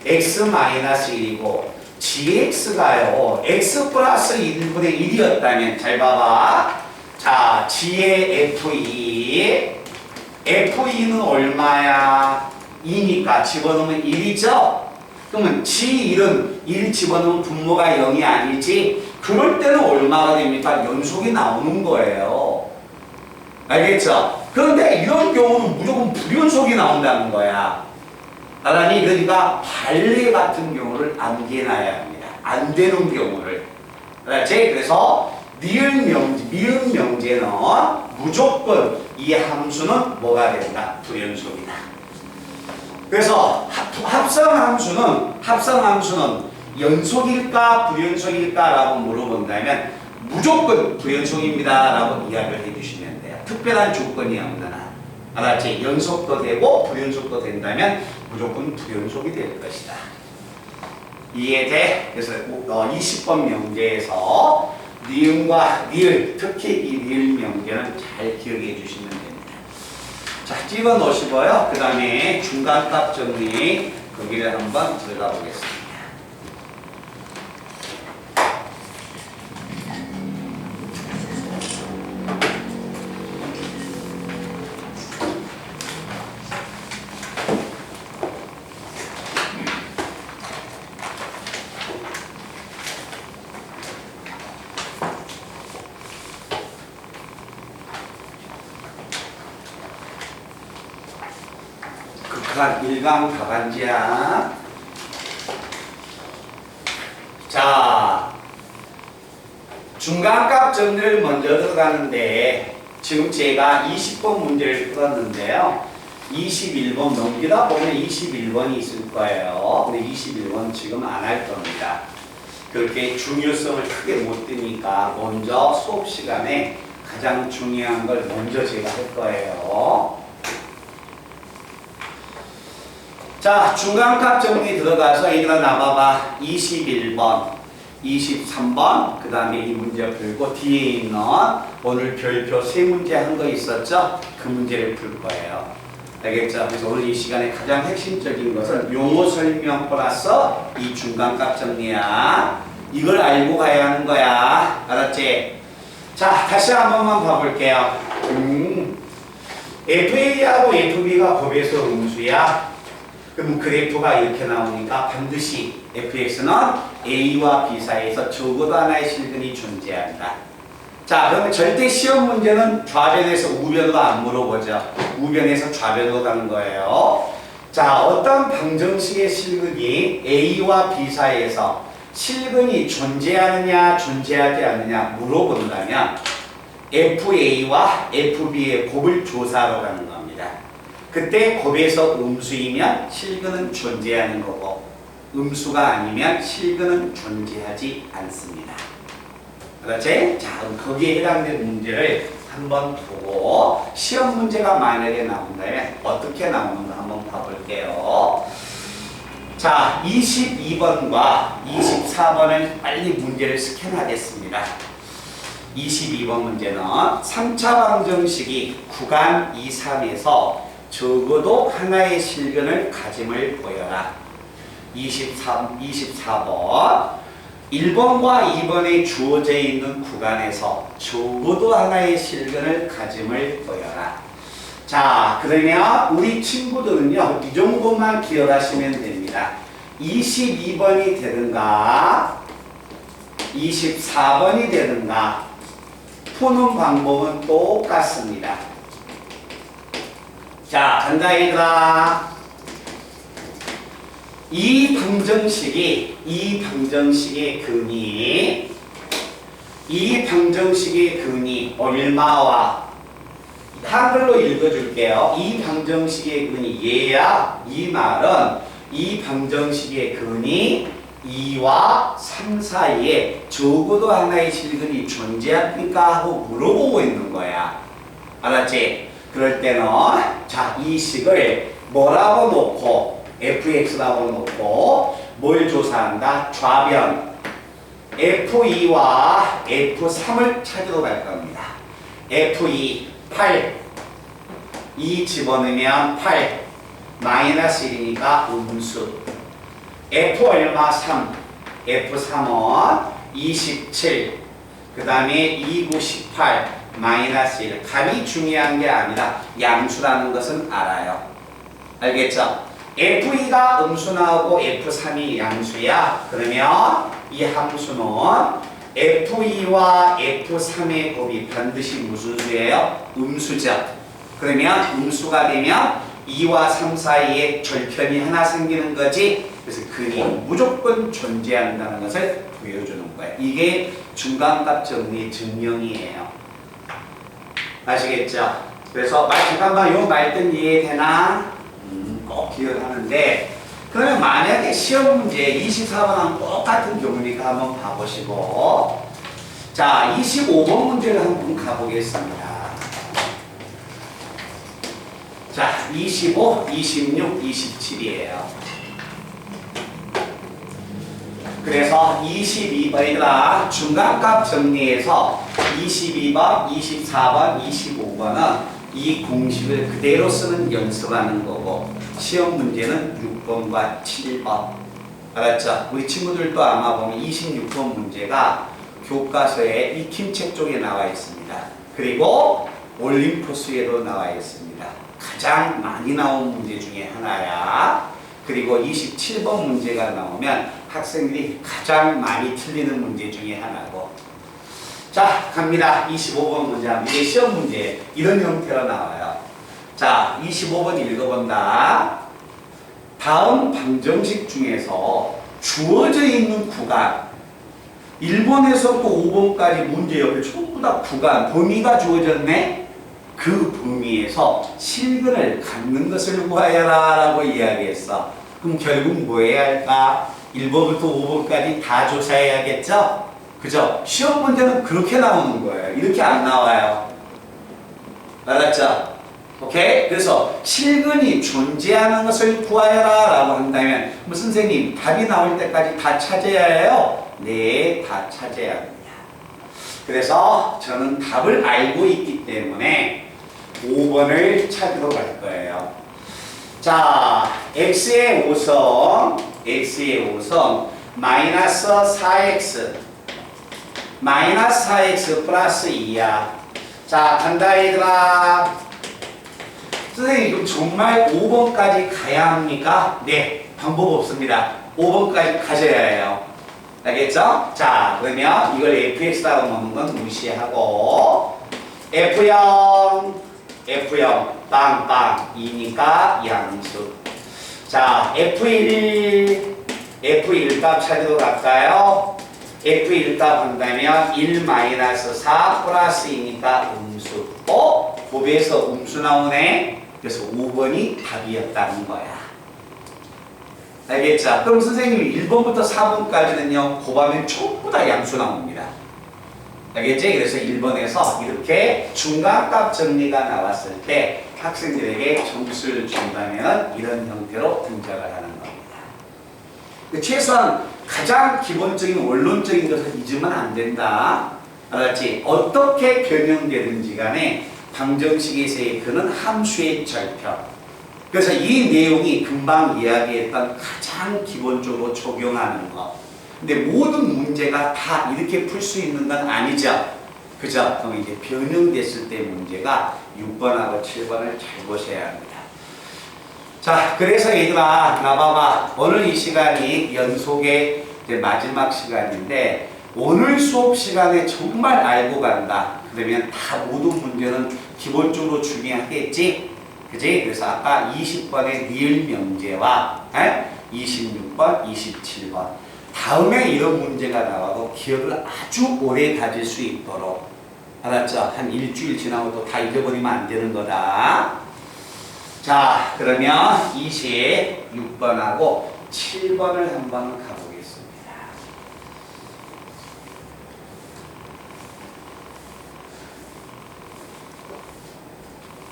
x-1이고 gx가요 x 플러스 1분의 1이었다면 잘 봐봐. 자, g의 f2는 얼마야? 2니까 집어넣으면 1이죠? 그러면 g1은 1 집어넣으면 분모가 0이 아니지? 그럴 때는 얼마가 됩니까? 연속이 나오는 거예요. 알겠죠? 그런데 이런 경우는 무조건 불연속이 나온다는 거야. 알았니? 그러니까 발레 같은 경우를 암기해놔야 합니다. 안 되는 경우를. 알았지? 그래서 미음 명제는 무조건 이 함수는 뭐가 된다? 불연속이다. 그래서 합성함수는 연속일까 불연속일까 라고 물어본다면 무조건 불연속입니다 라고 이야기를 해주시면 돼요. 특별한 조건이 없는 한. 알았지? 연속도 되고 불연속도 된다면 무조건 불연속이 될 것이다. 이해돼? 그래서 20번 명제에서 니은과 니을, 특히 이 니을 명제는 잘 기억해 주시면 됩니다. 자, 집어 넣으시고요. 그 다음에 중간값 정리 거기를 한번 들어가 보겠습니다. 일강 가반지야. 자, 중간값 정리를 먼저 들어가는데 지금 제가 20번 문제를 풀었는데요. 21번 넘기다 보면 21번이 있을 거예요. 근데 21번 지금 안 할 겁니다. 그렇게 중요성을 크게 못 드니까 먼저 수업 시간에 가장 중요한 걸 먼저 제가 할 거예요. 자, 중간값 정리 들어가서 얘들아 나봐봐. 21번, 23번, 그 다음에 이 문제 풀고 뒤에 있는 오늘 별표 3문제 한 거 있었죠? 그 문제를 풀 거예요. 알겠죠? 그래서 오늘 이 시간에 가장 핵심적인 것은 용어 설명 플러스 이 중간값 정리야. 이걸 알고 가야 하는 거야. 알았지? 자, 다시 한 번만 봐볼게요. FA하고 FB가 곱해서 음수야. 그럼 그래프가 이렇게 나오니까 반드시 fx는 a와 b 사이에서 적어도 하나의 실근이 존재한다. 자, 그러면 절대 시험 문제는 좌변에서 우변으로 안 물어보죠. 우변에서 좌변으로 가는 거예요. 자, 어떤 방정식의 실근이 a와 b 사이에서 실근이 존재하느냐 존재하지 않느냐 물어본다면 FA와 FB의 곱을 조사하러 가는 겁니다. 그때 곱에서 음수이면 실근은 존재하는 거고 음수가 아니면 실근은 존재하지 않습니다. 그렇지? 자, 그럼 거기에 해당되는 문제를 한번 보고 시험 문제가 만약에 나온다면 어떻게 나오는가 한번 봐볼게요. 자, 22번과 24번을 빨리 문제를 스캔하겠습니다. 22번 문제는 3차 방정식이 구간 2, 3에서 적어도 하나의 실근을 가짐을 보여라. 24번 1번과 2번에 주어져 있는 구간에서 적어도 하나의 실근을 가짐을 보여라. 자, 그러면 우리 친구들은요, 이 정도만 기억하시면 됩니다. 22번이 되든가 24번이 되든가 푸는 방법은 똑같습니다. 자, 간다 얘들아. 이 방정식의 근이 얼마와 한글로 읽어줄게요. 이 방정식의 근이 얘야. 이 말은 이 방정식의 근이 2와 3 사이에 적어도 하나의 실근이 존재합니까? 하고 물어보고 있는 거야. 알았지? 그럴 때는 자, 이 식을 뭐라고 놓고 fx라고 놓고 뭘 조사한다? 좌변 f2와 f3을 찾으러 갈 겁니다. f2 8 2 집어넣으면 8 마이너스 1이니까 음수. f 얼마? 3 f3은 27 그 다음에 2, 9, 18 마이너스 1. 값이 중요한 게 아니라 양수라는 것은 알아요. 알겠죠? f2가 음수 나오고 f3이 양수야. 그러면 이 함수는 f2와 f3의 곱이 반드시 무슨 수예요? 음수죠. 그러면 음수가 되면 2와 3 사이에 절편이 하나 생기는 거지. 그래서 근이 무조건 존재한다는 것을 보여주는 거예요. 이게 중간값 정리의 증명이에요. 아시겠죠? 그래서 잠깐만 요 말뜻 이해되나? 꼭 기억하는데, 그러면 만약에 시험 문제 24번하고 똑같은 경우니까 한번 봐보시고, 자, 25번 문제를 한번 가보겠습니다. 자, 25, 26, 27이에요. 그래서 22번이라 중간값 정리해서 22번, 24번, 25번은 이 공식을 그대로 쓰는 연습하는 거고 시험 문제는 6번과 7번. 알았죠? 우리 친구들도 아마 보면 26번 문제가 교과서에 익힘책 쪽에 나와 있습니다. 그리고 올림포스에도 나와 있습니다. 가장 많이 나온 문제 중에 하나야. 그리고 27번 문제가 나오면 학생들이 가장 많이 틀리는 문제 중에 하나고. 자, 갑니다. 25번 문제. 이게 시험 문제. 이런 형태로 나와요. 자, 25번 읽어본다. 다음 방정식 중에서 주어져 있는 구간, 1번에서부터 5번까지 문제 옆에 전부 다 구간, 범위가 주어졌네? 그 범위에서 실근을 갖는 것을 구하여라 라고 이야기했어. 그럼 결국 뭐 해야 할까? 1번부터 5번까지 다 조사해야겠죠? 그죠? 시험 문제는 그렇게 나오는 거예요. 이렇게 안 나와요. 알았죠? 오케이? 그래서 실근이 존재하는 것을 구하여라 라고 한다면 뭐 선생님 답이 나올 때까지 다 찾아야 해요? 네, 다 찾아야 합니다. 그래서 저는 답을 알고 있기 때문에 5번을 찾으러 갈 거예요. 자, x의 5성 마이너스 4x 플러스 2야. 자, 간다 얘들아. 선생님 그럼 정말 5번까지 가야 합니까? 네, 방법 없습니다. 5번까지 가셔야 해요. 알겠죠? 자, 그러면 이걸 fx라고 놓는 건 무시하고 f0 빵빵 2니까 양수. 자, f1 값 찾으러 갈까요? f1 값 한다면 1-4 플러스 2니까 음수. 곱에서 음수 나오네. 그래서 5번이 답이었다는 거야. 알겠죠? 그럼 선생님이 1번부터 4번까지는요, 곱하면 전부 다 양수 나옵니다. 알겠지? 그래서 1번에서 이렇게 중간값 정리가 나왔을 때 학생들에게 점수를 준다면 이런 형태로 등장을 하는 겁니다. 최소한 가장 기본적인 원론적인 것을 잊으면 안 된다. 알았지? 어떻게 변형되든지 간에 방정식에서의 그는 함수의 절편. 그래서 이 내용이 금방 이야기했던 가장 기본적으로 적용하는 것. 근데 모든 문제가 다 이렇게 풀 수 있는 건 아니죠. 그죠? 그럼 이제 변형됐을 때 문제가 6번하고 7번을 잘 보셔야 합니다. 자, 그래서 얘들아, 나봐봐. 오늘 이 시간이 연속의 이제 마지막 시간인데, 오늘 수업 시간에 정말 알고 간다. 그러면 다 모든 문제는 기본적으로 중요하겠지? 그지? 그래서 아까 20번의 리을 명제와 26번, 27번. 다음에 이런 문제가 나와도 기억을 아주 오래 가질 수 있도록. 알았죠? 한 일주일 지나고 또 다 잊어버리면 안 되는 거다. 자, 그러면 26번하고 7번을 한번 가보겠습니다.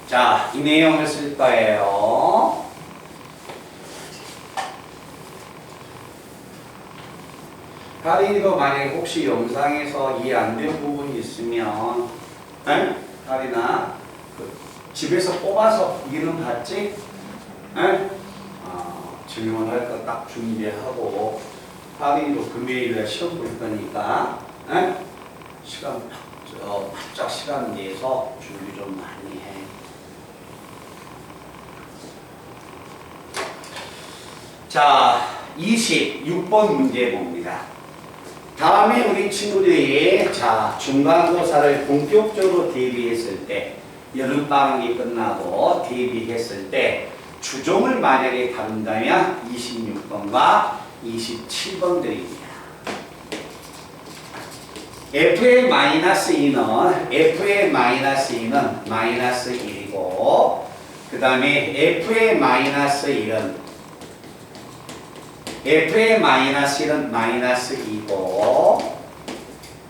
자, 이 내용을 쓸 거예요. 가린이도 만약에 혹시 영상에서 이해 안 된 부분이 있으면, 가린아, 집에서 뽑아서 이름 봤지? 질문을 할 거 딱 준비하고, 가린이도 금요일에 시험 볼 거니까, 시간 바짝 시간 내서 준비 좀 많이 해. 자, 26번 문제 봅니다. 다음에 우리 친구들이 중간고사를 본격적으로 대비했을 때, 여름방학이 끝나고 대비했을 때 주종을 만약에 다룬다면 26번과 27번들입니다. f의 마이너스 2는 마이너스 1이고, 그 다음에 f의 마이너스 1은 마이너스 2고,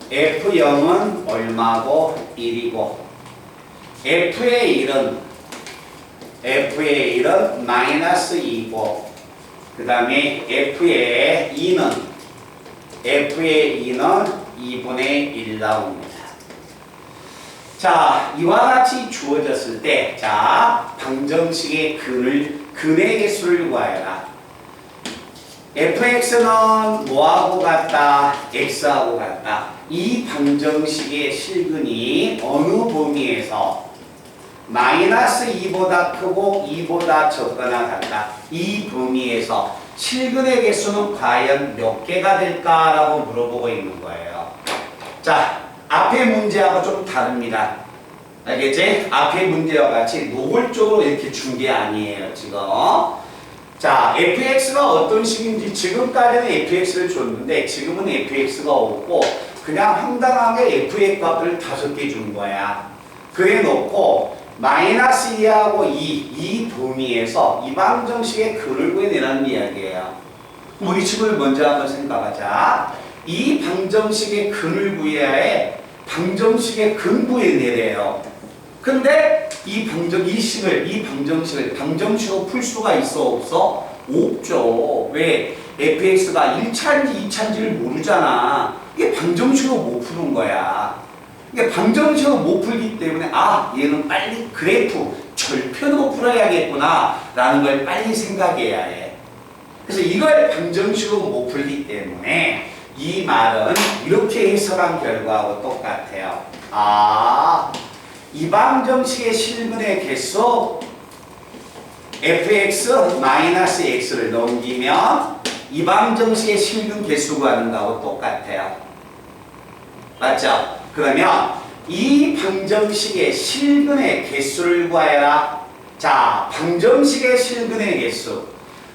F0은 얼마고? 1이고, F의 1은 마이너스 2고, 그 다음에 F의 2는 2분의 1 나옵니다. 자, 이와 같이 주어졌을 때, 방정식의 근의 개수를 구하여라. fx는 뭐하고 같다? x하고 같다. 이 방정식의 실근이 어느 범위에서 마이너스 2보다 크고 2보다 적거나 같다. 이 범위에서 실근의 개수는 과연 몇 개가 될까라고 물어보고 있는 거예요. 자, 앞의 문제하고 좀 다릅니다. 알겠지? 앞의 문제와 같이 노골적으로 이렇게 준 게 아니에요, 지금. 자, fx가 어떤 식인지 지금까지는 fx를 줬는데 지금은 fx가 없고 그냥 황당하게 f의 값을 5개 준 거야. 그래 놓고 마이너스 2하고 2 범위에서 이 방정식의 근을 구해내라는 이야기예요. 우리 식을 먼저 한번 생각하자. 이 방정식의 근을 구해야 해. 방정식의 근 구해내래요. 근데 이 방정식을 풀 수가 있어 없어? 없죠. 왜? fx가 1차인지 2차인지를 모르잖아. 이게 방정식으로 못 푸는 거야. 이게 방정식으로 못 풀기 때문에 얘는 빨리 그래프 절편으로 풀어야겠구나 라는 걸 빨리 생각해야 해. 그래서 이걸 방정식으로 못 풀기 때문에 이 말은 이렇게 해석한 결과하고 똑같아요. 이 방정식의 실근의 개수 fx-x를 넘기면 이 방정식의 실근 개수 구하는 거하고 똑같아요. 맞죠? 그러면 이 방정식의 실근의 개수를 구하여라. 자, 방정식의 실근의 개수.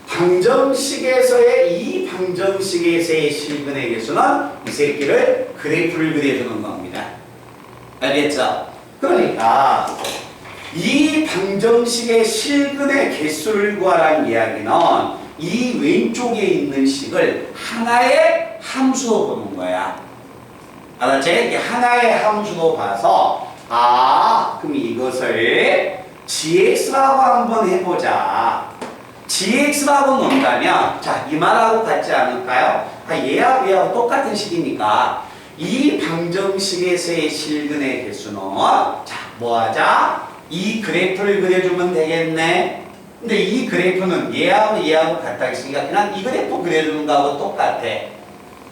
방정식에서의 이 방정식에서의 실근의 개수는 이 새끼를 그래프를 그려주는 겁니다. 알겠죠? 그러니까 이 방정식의 실근의 개수를 구하라는 이야기는 이 왼쪽에 있는 식을 하나의 함수로 보는 거야. 알았지? 하나의 함수로 봐서 그럼 이것을 gx라고 한번 해보자. gx라고 놓는다면 자, 이 말하고 같지 않을까요? 얘하고 얘하고 똑같은 식이니까 이 방정식에서의 실근의 개수는 자, 뭐하자? 이 그래프를 그려주면 되겠네. 근데 이 그래프는 얘하고 얘하고 같다 했으니까 그냥 이 그래프 그려주는 거하고 똑같아.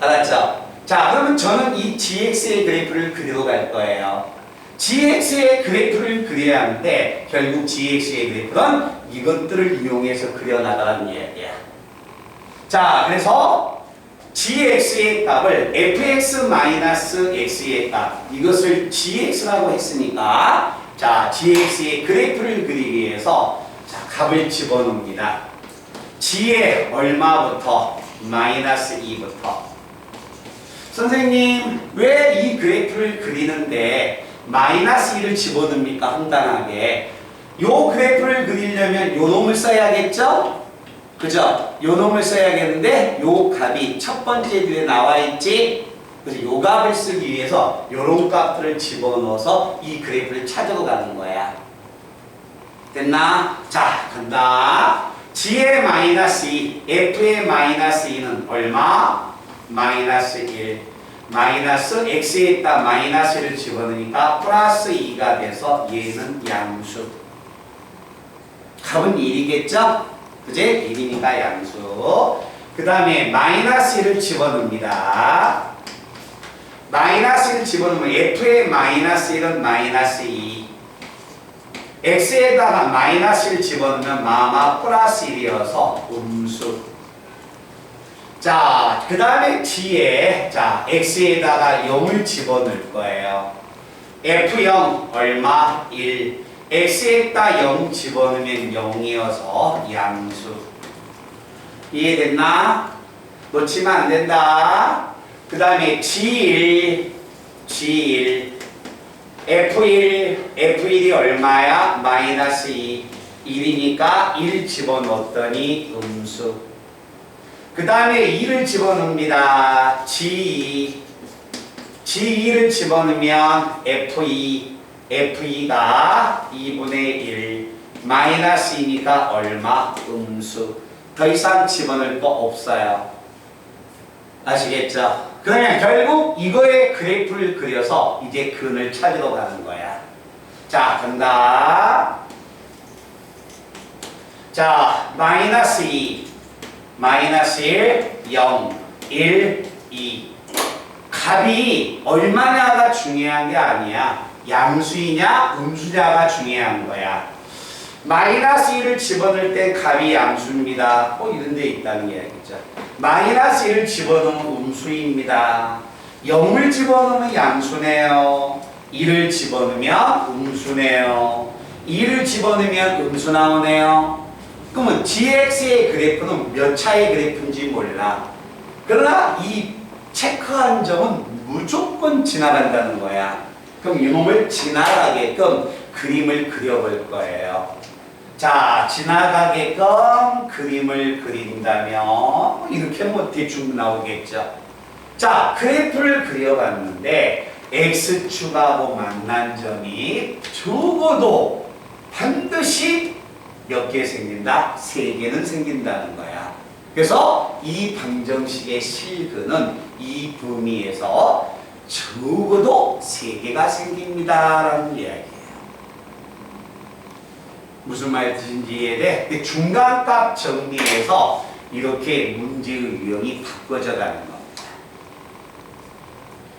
알았죠? 자, 그러면 저는 이 gx의 그래프를 그리러 갈 거예요. gx의 그래프를 그려야 하는데 결국 gx의 그래프는 이것들을 이용해서 그려나가는 이야기야. 자, 그래서 gx의 값을 fx-x의 값 이것을 gx라고 했으니까 자, gx의 그래프를 그리기 위해서 자, 값을 집어넣습니다. g의 얼마부터? -2부터. 선생님, 왜 이 그래프를 그리는데 -1을 집어넣습니까? 간단하게. 요 그래프를 그리려면 요 놈을 써야겠죠? 그죠? 요 놈을 써야겠는데 요 값이 첫 번째 줄에 나와 있지? 그래서 요 값을 쓰기 위해서 요런 값들을 집어넣어서 이 그래프를 찾으러 가는 거야. 됐나? 자, 간다. g의 -2, f의 -2는 얼마? -1. x에다 -1을 집어넣으니까 +2가 돼서 얘는 양수. 값은 1이겠죠? 그제? 1이니까 양수. 그 다음에 -1을 집어넣습니다. -1을 집어넣으면 f의 -1은 -2. x에다가 -1을 집어넣으면 +1이어서 음수. 자, 그 다음에 g에 자, x에다가 0을 집어넣을 거예요. f0 얼마? 1. x에다 0 집어넣으면 0이어서 양수. 이해됐나? 놓치면 안 된다. 그 다음에 g1 f1이 얼마야? -2. 1이니까 1 집어넣었더니 음수. 그 다음에 2를 집어넣습니다. G2를 집어넣으면 F2가 2분의 1 -2니까 얼마? 음수. 더 이상 집어넣을 거 없어요. 아시겠죠? 그러면 결국 이거의 그래프를 그려서 이제 근을 찾으러 가는 거야. 자, 간다. 자, -2 -1, 0, 1, 2. 값이 얼마냐가 중요한 게 아니야. 양수이냐 음수냐가 중요한 거야. -1을 집어넣을 때 값이 양수입니다. 이런 데 있다는 얘기죠. -1을 집어넣으면 음수입니다. 0을 집어넣으면 양수네요. 1을 집어넣으면 음수네요. 2를 집어넣으면 음수 나오네요. 그러면 gx의 그래프는 몇 차의 그래프인지 몰라. 그러나 이 체크한 점은 무조건 지나간다는 거야. 그럼 이놈을 지나가게끔 그림을 그려볼 거예요. 자, 지나가게끔 그림을 그린다면 이렇게 대충 나오겠죠. 자, 그래프를 그려봤는데 x축하고 만난 점이 적어도 반드시 몇 개 생긴다? 3개는 생긴다는 거야. 그래서 이 방정식의 실근은 이 범위에서 적어도 3개가 생깁니다 라는 이야기예요. 무슨 말인지 이해돼? 중간값 정리해서 이렇게 문제의 유형이 바꿔져 가는 겁니다.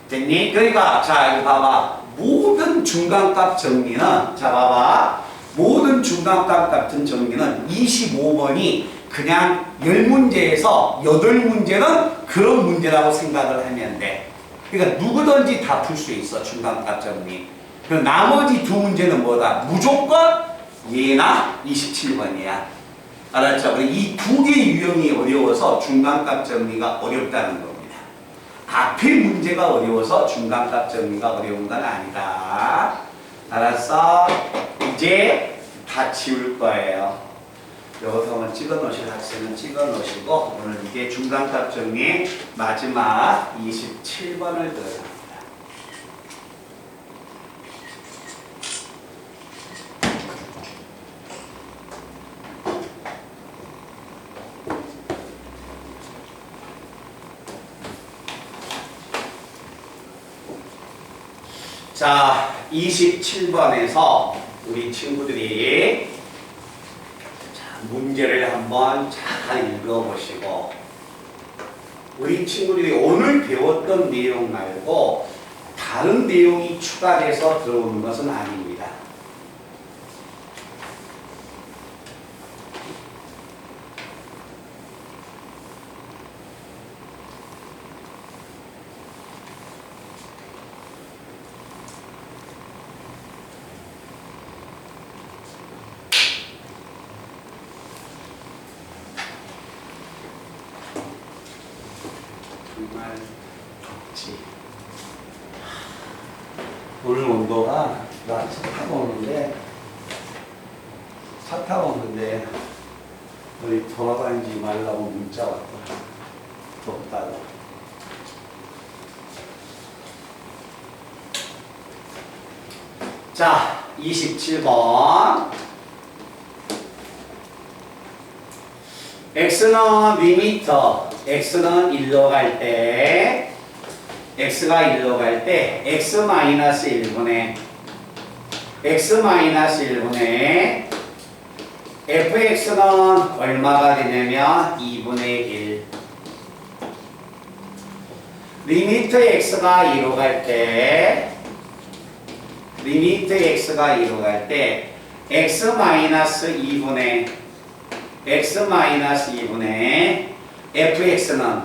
됐니? 그러니까 자, 이거 봐봐. 모든 중간값 정리는 자, 봐봐. 모든 중간값 같은 정리는 25번이 그냥 10문제에서 8문제는 그런 문제라고 생각을 하면 돼. 그러니까 누구든지 다 풀 수 있어, 중간값 정리. 그럼 나머지 두 문제는 뭐다? 무조건 얘나 27번이야. 알았죠? 이 두 개의 유형이 어려워서 중간값 정리가 어렵다는 겁니다. 앞에 문제가 어려워서 중간값 정리가 어려운 건 아니다. 알았어? 이제 다 지울 거예요. 이것도 한번 찍어 놓으실 학생은 찍어 놓으시고, 오늘 이제 중간값 정리 마지막 27번을 들어갑니다. 자, 27번에서 우리 친구들이 문제를 한번 잘 읽어보시고, 우리 친구들이 오늘 배웠던 내용 말고 다른 내용이 추가돼서 들어오는 것은 아닙니다. 정말 덥지. 오늘 온도가, 나 차 타고 오는데 어디 돌아다니지 말라고 문자 왔더라. 덥다고. 자, 27번. x는 리미터, x는 1로 갈 때, x가 1로 갈 때, x-1분의 x-1분의 fx는 얼마가 되냐면 2분의 1. 리미트 x가 2로 갈 때, 리미트 x가 2로 갈 때, x-2분의 fx는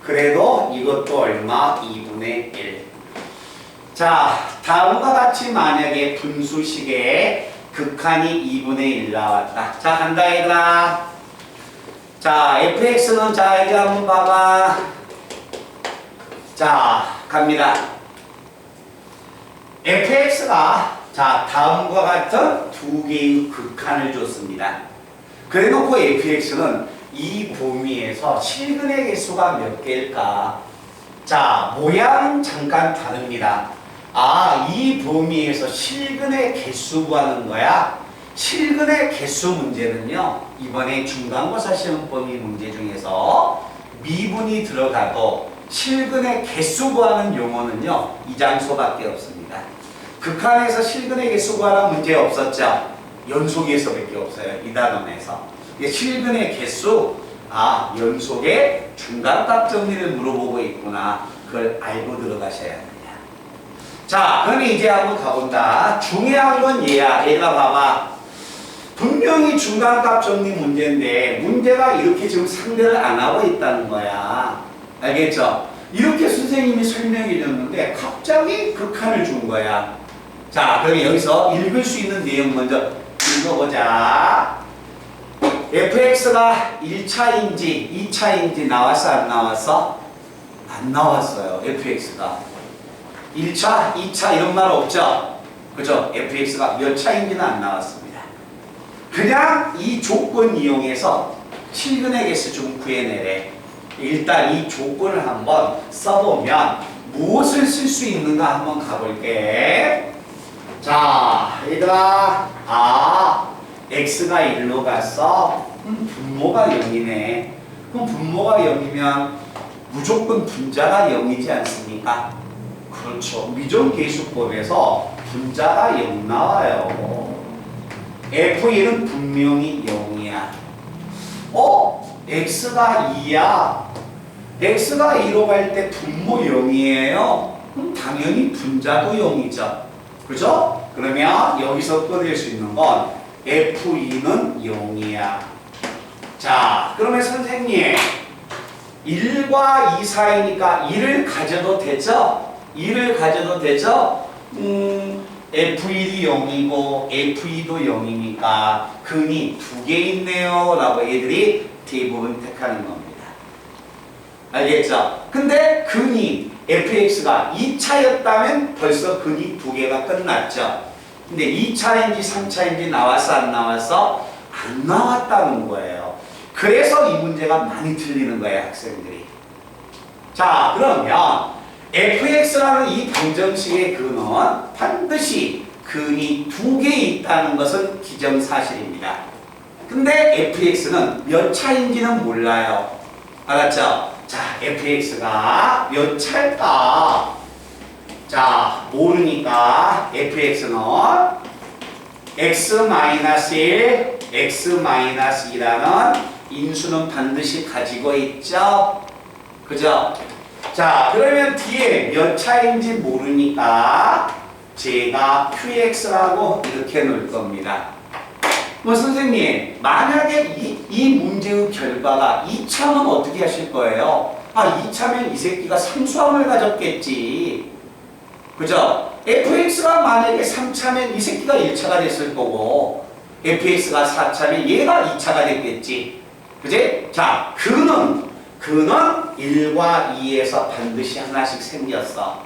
그래도 이것도 얼마? 2분의 1. 자, 다음과 같이 만약에 분수식에 극한이 2분의 1 나왔다. 자, 간다 얘들아. 자, fx는 자 이제 한번 봐봐. 자, 갑니다. fx가 자, 다음과 같은 두 개의 극한을 줬습니다. 그래 놓고 fx는 이 범위에서 실근의 개수가 몇 개일까? 자, 모양은 잠깐 다릅니다. 아, 이 범위에서 실근의 개수 구하는 거야? 실근의 개수 문제는요, 이번에 중간고사 시험 범위 문제 중에서 미분이 들어가도 실근의 개수 구하는 용어는요, 이 장소밖에 없습니다. 극한에서 실근의 개수 구하는 문제 없었죠? 연속에서밖에 없어요. 이 단원에서. 실근의 개수, 아, 연속의 중간값 정리를 물어보고 있구나. 그걸 알고 들어가셔야 합니다. 자, 그러면 이제 한번 가본다. 중요한 건 얘야. 얘가 봐봐. 분명히 중간값 정리 문제인데 문제가 이렇게 지금 상대를 안 하고 있다는 거야. 알겠죠? 이렇게 선생님이 설명해 줬는데 갑자기 극한을 준 거야. 자, 그럼 여기서 읽을 수 있는 내용 먼저 읽어보자. fx가 1차인지 2차인지 나왔어 안 나왔어? 안 나왔어요. fx가 1차, 2차 이런 말 없죠? 그죠? fx가 몇 차인지는 안 나왔습니다. 그냥 이 조건 이용해서 실근의 개수 좀 구해내래. 일단 이 조건을 한번 써보면 무엇을 쓸 수 있는가 한번 가볼게. 자, 얘들아, 아, x가 1로 갔어? 분모가 0이네. 그럼 분모가 0이면 무조건 분자가 0이지 않습니까? 그렇죠. 미정계수법에서 분자가 0 나와요. f1은 분명히 0이야. x가 2야. x가 2로 갈 때 분모 0이에요. 그럼 당연히 분자도 0이죠. 그죠? 그러면 여기서 꺼낼 수 있는 건 F2는 0이야. 자, 그러면 선생님 1과 2 사이니까 2를 가져도 되죠? 2를 가져도 되죠? F1이 0이고 F2도 0이니까 근이 2개 있네요 라고 애들이 대부분 택하는 겁니다. 알겠죠? 근데 근이 fx가 2차였다면 벌써 근이 2개가 끝났죠. 근데 2차인지 3차인지 나왔어 안 나왔어? 안 나왔다는 거예요. 그래서 이 문제가 많이 틀리는 거예요, 학생들이. 자, 그러면 fx라는 이 방정식의 근은 반드시 근이 2개 있다는 것은 기정사실입니다. 근데 fx는 몇 차인지는 몰라요. 알았죠? 자, fx가 몇 차일까? 자, 모르니까 fx는 x-1, x-2라는 인수는 반드시 가지고 있죠? 그죠? 자, 그러면 뒤에 몇 차인지 모르니까 제가 qx라고 이렇게 놓을 겁니다. 뭐 선생님, 만약에 이 문제의 결과가 2차면 어떻게 하실 거예요? 아, 2차면 이 새끼가 상수함을 가졌겠지. 그죠? fx가 만약에 3차면 이 새끼가 1차가 됐을 거고 fx가 4차면 얘가 2차가 됐겠지. 그지? 자, 근은 1과 2에서 반드시 하나씩 생겼어.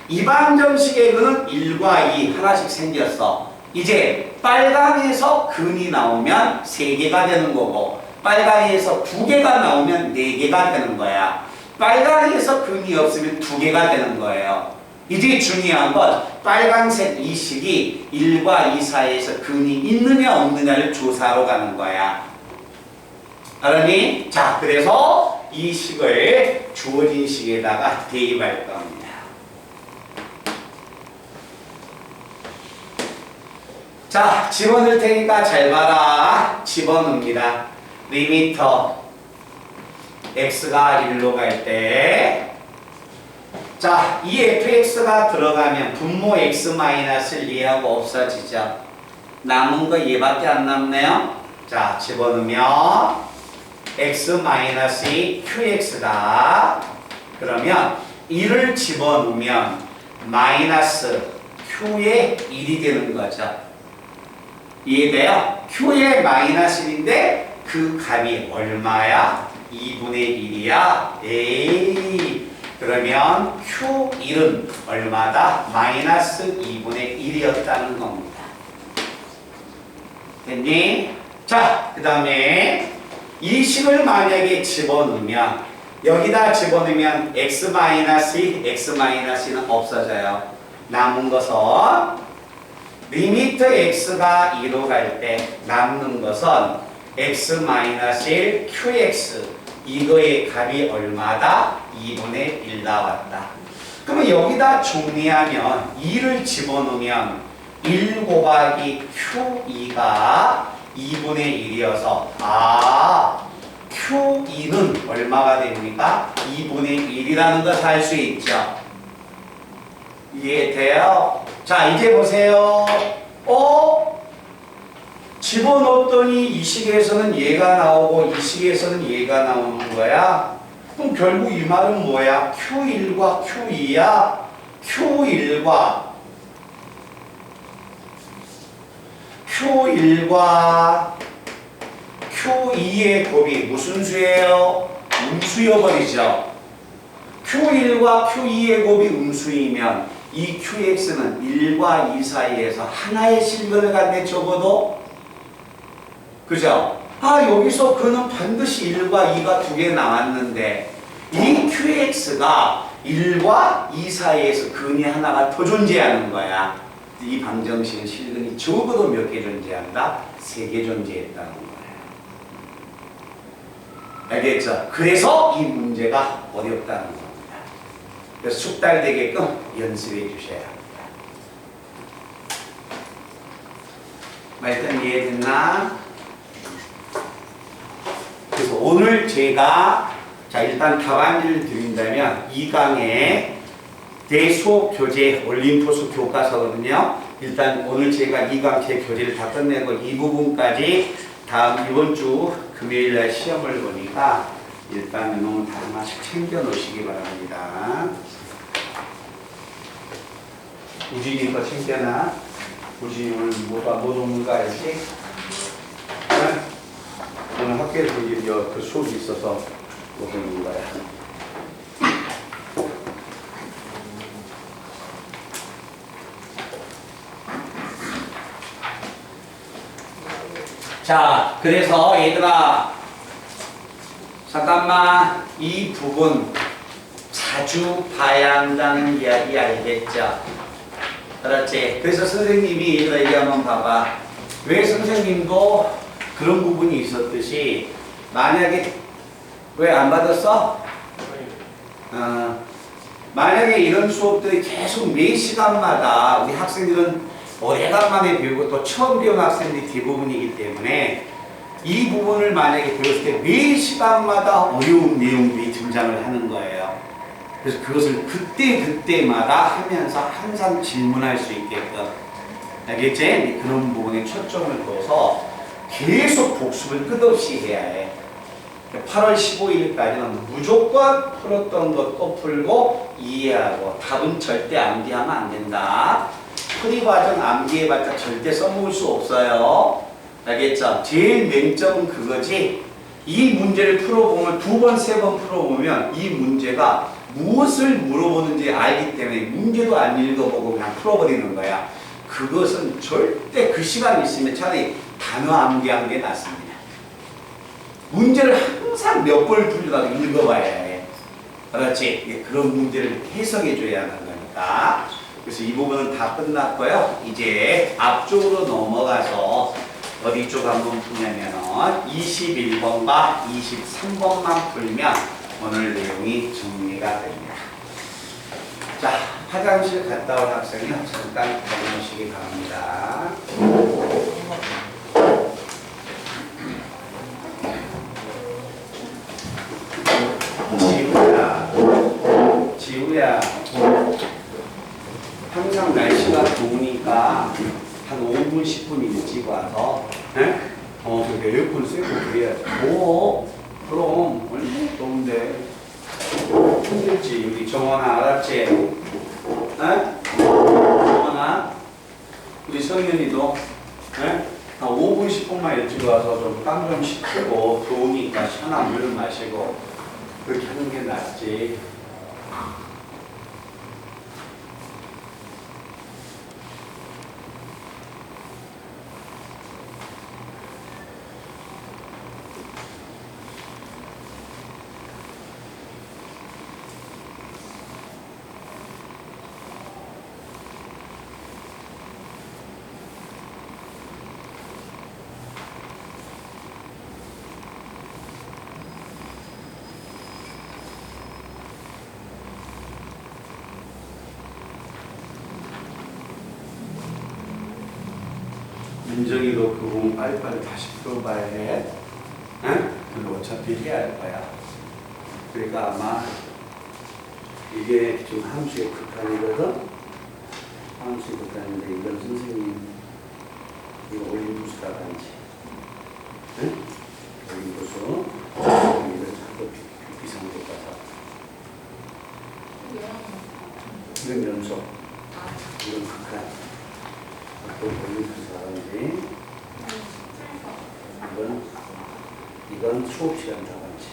이 방정식의 근은 1과 2 하나씩 생겼어. 이제 빨강에서 근이 나오면 3개가 되는 거고 빨강에서 2개가 나오면 4개가 되는 거야. 빨강에서 근이 없으면 2개가 되는 거예요. 이제 중요한 건 빨강색 이 식이 1과 2 사이에서 근이 있느냐 없느냐를 조사하러 가는 거야. 알았니? 자, 그래서 이 식을 주어진 식에다가 대입할 겁니다. 자, 집어넣을 테니까 잘 봐라. 집어넣습니다. 리미터 x가 1로 갈 때, 자, 이 fx가 들어가면 분모 x-를 이해하고 없어지죠. 남은 거 얘밖에 안 남네요. 자, 집어넣으면 x-2 qx다. 그러면 1을 집어넣으면 마이너스 q의 1이 되는 거죠. 이해돼요? q의 마이너스 1인데 그 값이 얼마야? 2분의 1이야? 에이, 그러면 q1은 얼마다? 마이너스 2분의 1이었다는 겁니다. 됐니? 자, 그 다음에 이 식을 만약에 집어넣으면 여기다 집어넣으면 x-2, x-는 없어져요. 남은 것은 리미트 x가 2로 갈 때 남는 것은 x-1 qx 이거의 값이 얼마다? 2분의 1 나왔다. 그러면 여기다 정리하면 2를 집어넣으면 1 곱하기 q2가 2분의 1이어서 q2는 얼마가 됩니까? 2분의 1이라는 것을 알 수 있죠. 이해돼요? 자, 이제 보세요. 집어넣었더니 이 식에서는 얘가 나오고 이 식에서는 얘가 나오는 거야. 그럼 결국 이 말은 뭐야? Q1과 Q2야. Q1과 Q2의 곱이 무슨 수예요? 음수여버리죠. Q1과 Q2의 곱이 음수이면 이 QX는 1과 2 사이에서 하나의 실근을 갖네, 적어도. 그죠? 여기서 그는 반드시 1과 2가 2개 나왔는데 이 QX가 1과 2 사이에서 근이 하나가 더 존재하는 거야. 이 방정식은 실근이 적어도 몇 개 존재한다? 3개 존재했다는 거야. 알겠죠? 그래서 이 문제가 어렵다는 겁니다. 그래서 숙달되게끔 연습해 주셔야 합니다. 말씀 이해됐나? 그래서 오늘 제가 일단 답안지를 드린다면 2강의 대수업 교재 올림포스 교과서거든요. 일단 오늘 제가 이 강좌 교재를 다 끝내고 이 부분까지 다음 이번 주 금요일 날 시험을 보니까 일단은 너무 다 하나씩 챙겨 놓으시기 바랍니다. 우진이 거 챙겨놔. 우진이 오늘 뭐가 못 오는가 알지? 응? 오늘 학교에서 이제 그 수업이 있어서 못 오는 거야. 자, 그래서 얘들아 잠깐만 이 부분 자주 봐야 한다는 이야기 알겠죠? 그렇지? 그래서 선생님이 얘들아 얘기 한번 봐봐. 왜 선생님도 그런 부분이 있었듯이 만약에 왜 안 받았어? 만약에 이런 수업들이 계속 매 시간마다 우리 학생들은 오래간만에 배우고 또 처음 배운 학생들이 대부분이기 때문에 이 부분을 만약에 배웠을 때 매 시간마다 어려운 내용들이 등장을 하는 거예요. 그래서 그것을 그때마다 하면서 항상 질문할 수 있게끔 알겠지? 그런 부분에 초점을 둬서 계속 복습을 끝없이 해야 해. 8월 15일까지는 무조건 풀었던 것도 풀고 이해하고 답은 절대 암기하면 안 된다. 풀이 과정 암기해봤자 절대 써먹을 수 없어요. 알겠죠? 제일 맹점은 그거지. 이 문제를 풀어보면 2번, 3번 풀어보면 이 문제가 무엇을 물어보는지 알기 때문에 문제도 안 읽어보고 그냥 풀어버리는 거야. 그것은 절대 그 시간이 있으면 차라리 단어 암기한 게 낫습니다. 문제를 항상 몇 번을 풀려다가 읽어봐야 해. 그렇지? 그런 문제를 해석해줘야 하는 거니까. 그래서 이 부분은 다 끝났고요. 이제 앞쪽으로 넘어가서 어디 쪽 한번 푸냐면은 21번과 23번만 풀면 오늘 내용이 정리가 됩니다. 자, 화장실 갔다 온 학생은 잠깐 다녀오시기 바랍니다. 지우야. 항상 날씨가 더우니까 한 5분, 10분 일찍 와서 그렇게 에어컨 쐬고 그래야지. 그럼 얼마나 더운데 힘들지. 우리 정원아 알았지? 정원아 우리 성현이도 한 5분, 10분만 일찍 와서 좀 땀 좀 식히고 더우니까 시원한 물 마시고 그렇게 하는 게 낫지. 민정이도 그 부분 빨리빨리 다시 풀어봐야 해. 그리고 어차피 해야 할 거야. 그러니까 아마 이게 좀 함수의 극한이거든? 함수의 극한인데 이건 선생님 이거 올림푸스라고 하지. 올림푸스. 이걸 자꾸 비상도 가서. 이건 연속. 이건 극한. 또 올림푸스라든지 이건 수업 시간 자반지.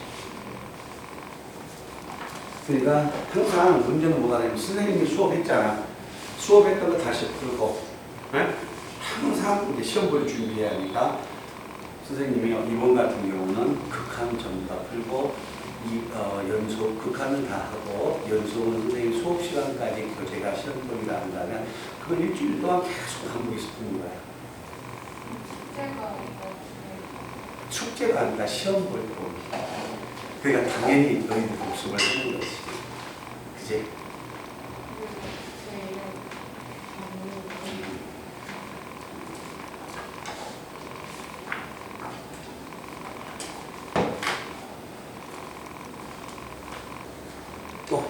그러니까 항상 문제는 뭐가 되냐면 선생님이 수업했잖아. 수업했던 거 다시 풀고 항상 이제 시험 볼 준비해야 하니까 선생님이 이번 같은 경우는 극한 전부 다 풀고 연속 극한은 다 하고 연속은 선생님 수업 시간까지 교재가 시험 보기를 한다면 그건 일주일 동안 계속 반복해서 푸는 거야. 축제가 아니라 시험 볼 때. 그러니까 당연히 너희들 복습을 하는 거지. 그지? 또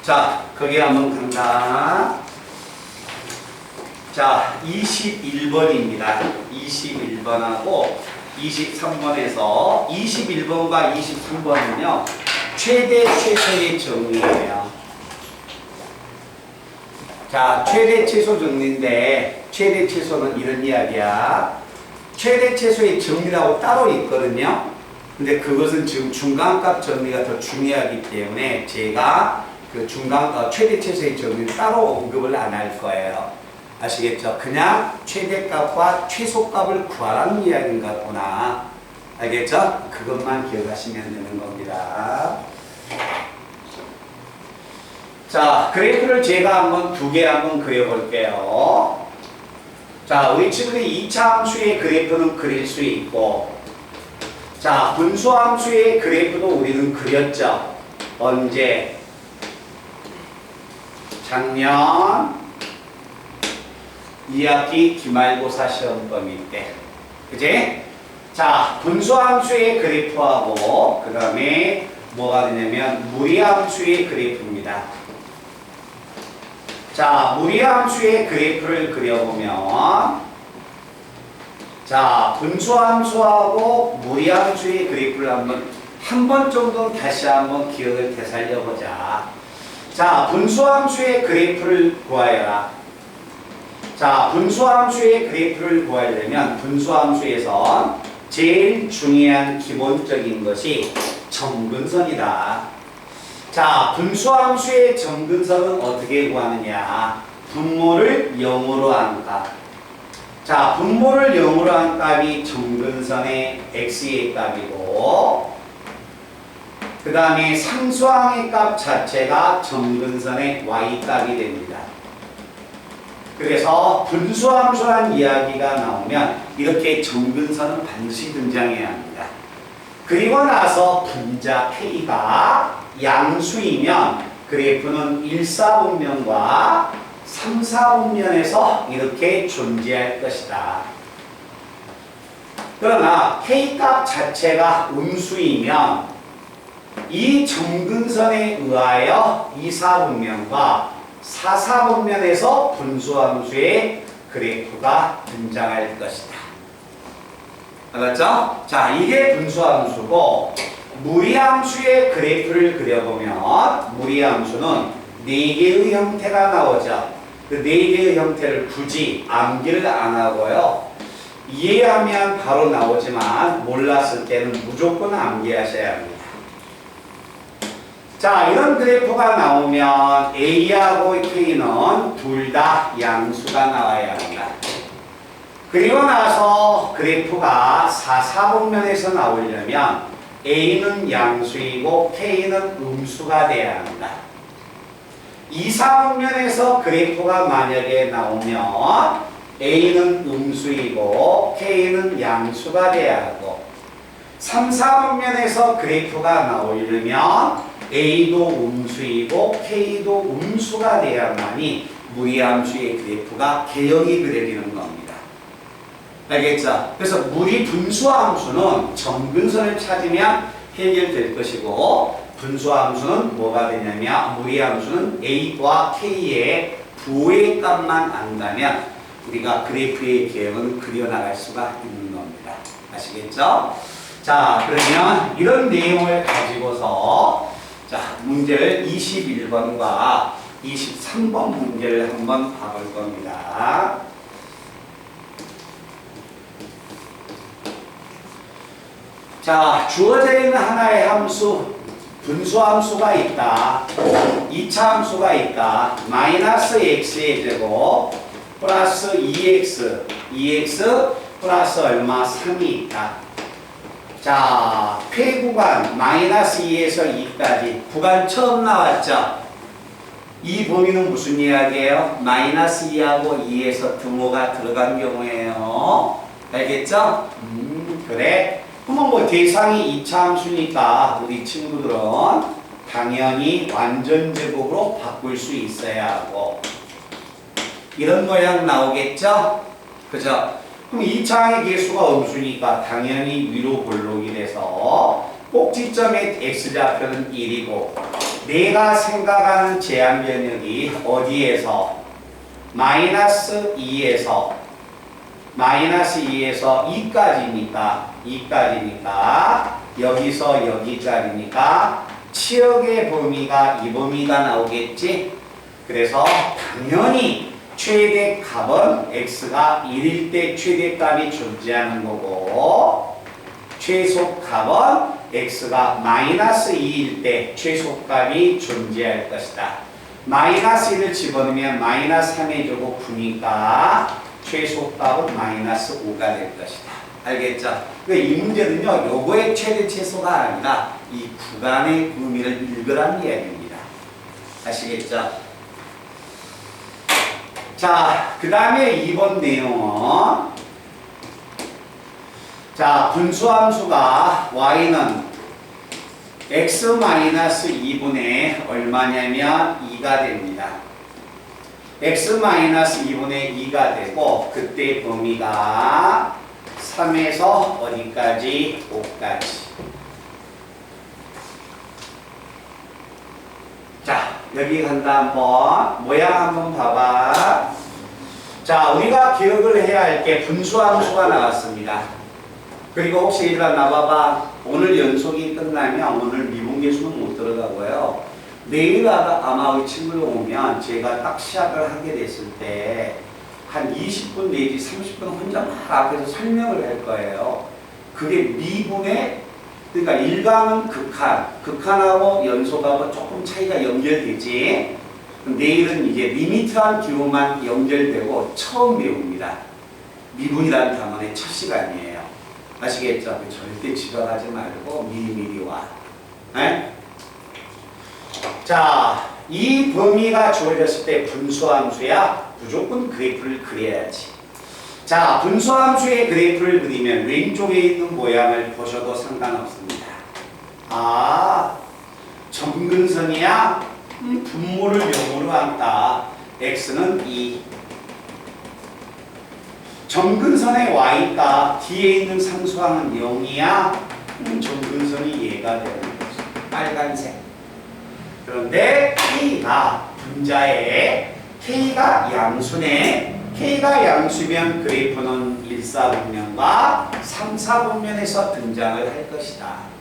자, 거기 한번 간다. 자, 21번입니다. 21번하고 23번에서 21번과 23번은요, 최대 최소의 정리예요. 자, 최대 최소 정리인데, 최대 최소는 이런 이야기야. 최대 최소의 정리라고 따로 있거든요. 근데 그것은 지금 중간값 정리가 더 중요하기 때문에 제가 그 최대 최소의 정리는 따로 언급을 안 할 거예요. 아시겠죠? 그냥 최대값과 최소값을 구하라는 이야기인 것 같구나. 알겠죠? 그것만 기억하시면 되는 겁니다. 자, 그래프를 제가 한번 두 개 한번 그려볼게요. 자, 우리 친구들이 2차 함수의 그래프는 그릴 수 있고, 자, 분수함수의 그래프도 우리는 그렸죠. 언제? 작년 2학기 기말고사 시험 범위 때. 그지? 자, 분수함수의 그래프하고, 그 다음에 뭐가 되냐면, 무리함수의 그래프입니다. 자, 무리함수의 그래프를 그려보면, 자, 분수함수하고 무리함수의 그래프를 한 번 정도 다시 한번 기억을 되살려보자. 자, 분수함수의 그래프를 구하여라. 자, 분수함수의 그래프를 구하려면 분수함수에선 제일 중요한 기본적인 것이 점근선이다. 자, 분수함수의 점근선은 어떻게 구하느냐? 분모를 0으로 한 값. 자, 분모를 0으로 한 값이 점근선의 x의 값이고, 그 다음에 상수항의 값 자체가 점근선의 y값이 됩니다. 그래서 분수함수란 이야기가 나오면 이렇게 점근선은 반드시 등장해야 합니다. 그리고 나서 분자 K가 양수이면 그래프는 1, 4분면과 3, 4분면에서 이렇게 존재할 것이다. 그러나 K값 자체가 음수이면 이 점근선에 의하여 2, 4분면과 4, 4분면에서 분수함수의 그래프가 등장할 것이다. 알았죠? 자, 이게 분수함수고 무리함수의 그래프를 그려보면 무리함수는 4개의 형태가 나오죠. 그 4개의 형태를 굳이 암기를 안 하고요. 이해하면 바로 나오지만 몰랐을 때는 무조건 암기하셔야 합니다. 자, 이런 그래프가 나오면 A하고 K는 둘 다 양수가 나와야 합니다. 그리고 나서 그래프가 4, 4분면에서 나오려면 A는 양수이고 K는 음수가 돼야 합니다. 2, 4분면에서 그래프가 만약에 나오면 A는 음수이고 K는 양수가 돼야 하고 3, 4분면에서 그래프가 나오려면 A도 음수이고 K도 음수가 돼야만이 무리함수의 그래프가 개형이 그려지는 겁니다. 알겠죠? 그래서 무리 분수함수는 점근선을 찾으면 해결될 것이고 분수함수는 뭐가 되냐면 무리함수는 A와 K의 부호의 값만 안다면 우리가 그래프의 개형을 그려나갈 수가 있는 겁니다. 아시겠죠? 자, 그러면 이런 내용을 가지고서 자, 문제를 21번과 23번 문제를 한번 봐볼 겁니다. 자, 주어져 있는 하나의 함수, 분수함수가 있다. 2차 함수가 있다. 마이너스 x의 제곱 플러스 2x, 2x 플러스 얼마? 3이 있다. 자, 폐구간 마이너스 2에서 2까지 구간 처음 나왔죠? 이 범위는 무슨 이야기예요? 마이너스 2하고 2에서 등호가 들어간 경우에요. 알겠죠? 그래. 그러면 뭐 대상이 2차 함수니까 우리 친구들은 당연히 완전 제곱으로 바꿀 수 있어야 하고 이런 모양 나오겠죠? 그죠? 그럼 2차항의 개수가 음수니까 당연히 위로 볼록이 돼서 꼭지점의 x좌표는 1이고 내가 생각하는 제한 변역이 어디에서? 마이너스 2에서 2까지니까 여기서 여기까지니까 치역의 범위가 이 범위가 나오겠지? 그래서 당연히 최대값은 x가 1일 때 최대값이 존재하는 거고 최소값은 x가 마이너스 2일 때 최소값이 존재할 것이다. 마이너스 1을 집어넣으면 마이너스 3의 제곱 9니까 최소값은 마이너스 5가 될 것이다. 알겠죠? 그러니까 이 문제는요, 요거의 최대 최소가 아니라 이 구간의 의미를 읽으라는 이야기입니다. 아시겠죠? 자, 그 다음에 2번 내용은 자, 분수함수가 y는 x-2분의 얼마냐면 2가 됩니다. x-2분의 2가 되고 그때 범위가 3에서 어디까지? 5까지. 자, 여기 간다 한번 모양 한번 봐봐. 자, 우리가 기억을 해야 할 게 분수함수가 나왔습니다. 그리고 혹시 일단 나봐봐. 오늘 연속이 끝나면 오늘 미분계수는 못 들어가고요. 내일 아마 우리 친구들 오면 제가 딱 시작을 하게 됐을 때 한 20분 내지 30분 혼자 막 앞에서 설명을 할 거예요. 그게 미분의 그러니까 일강은 극한하고 연속하고 조금 차이가 연결되지. 내일은 이제 리미트한 기호만 연결되고 처음 배웁니다. 미분이라는 단원의 첫 시간이에요. 아시겠죠? 절대 지각하지 말고 미리미리 와. 에? 자, 이 범위가 주어졌을 때 분수함수야 무조건 그래프를 그려야지. 자, 분수함수의 그래프를 그리면 왼쪽에 있는 모양을 보셔도 상관없습니다. 아, 점근선이야? 분모를 명으로 한다. x는 2. 점근선의 y가 뒤에 있는 상수항은 0이야? 점근선이 얘가 되는 거죠. 빨간색. 그런데 k가 분자에 k가 양수네. k가 양수면 그래프는 1, 4분면과 3, 4분면에서 등장을 할 것이다.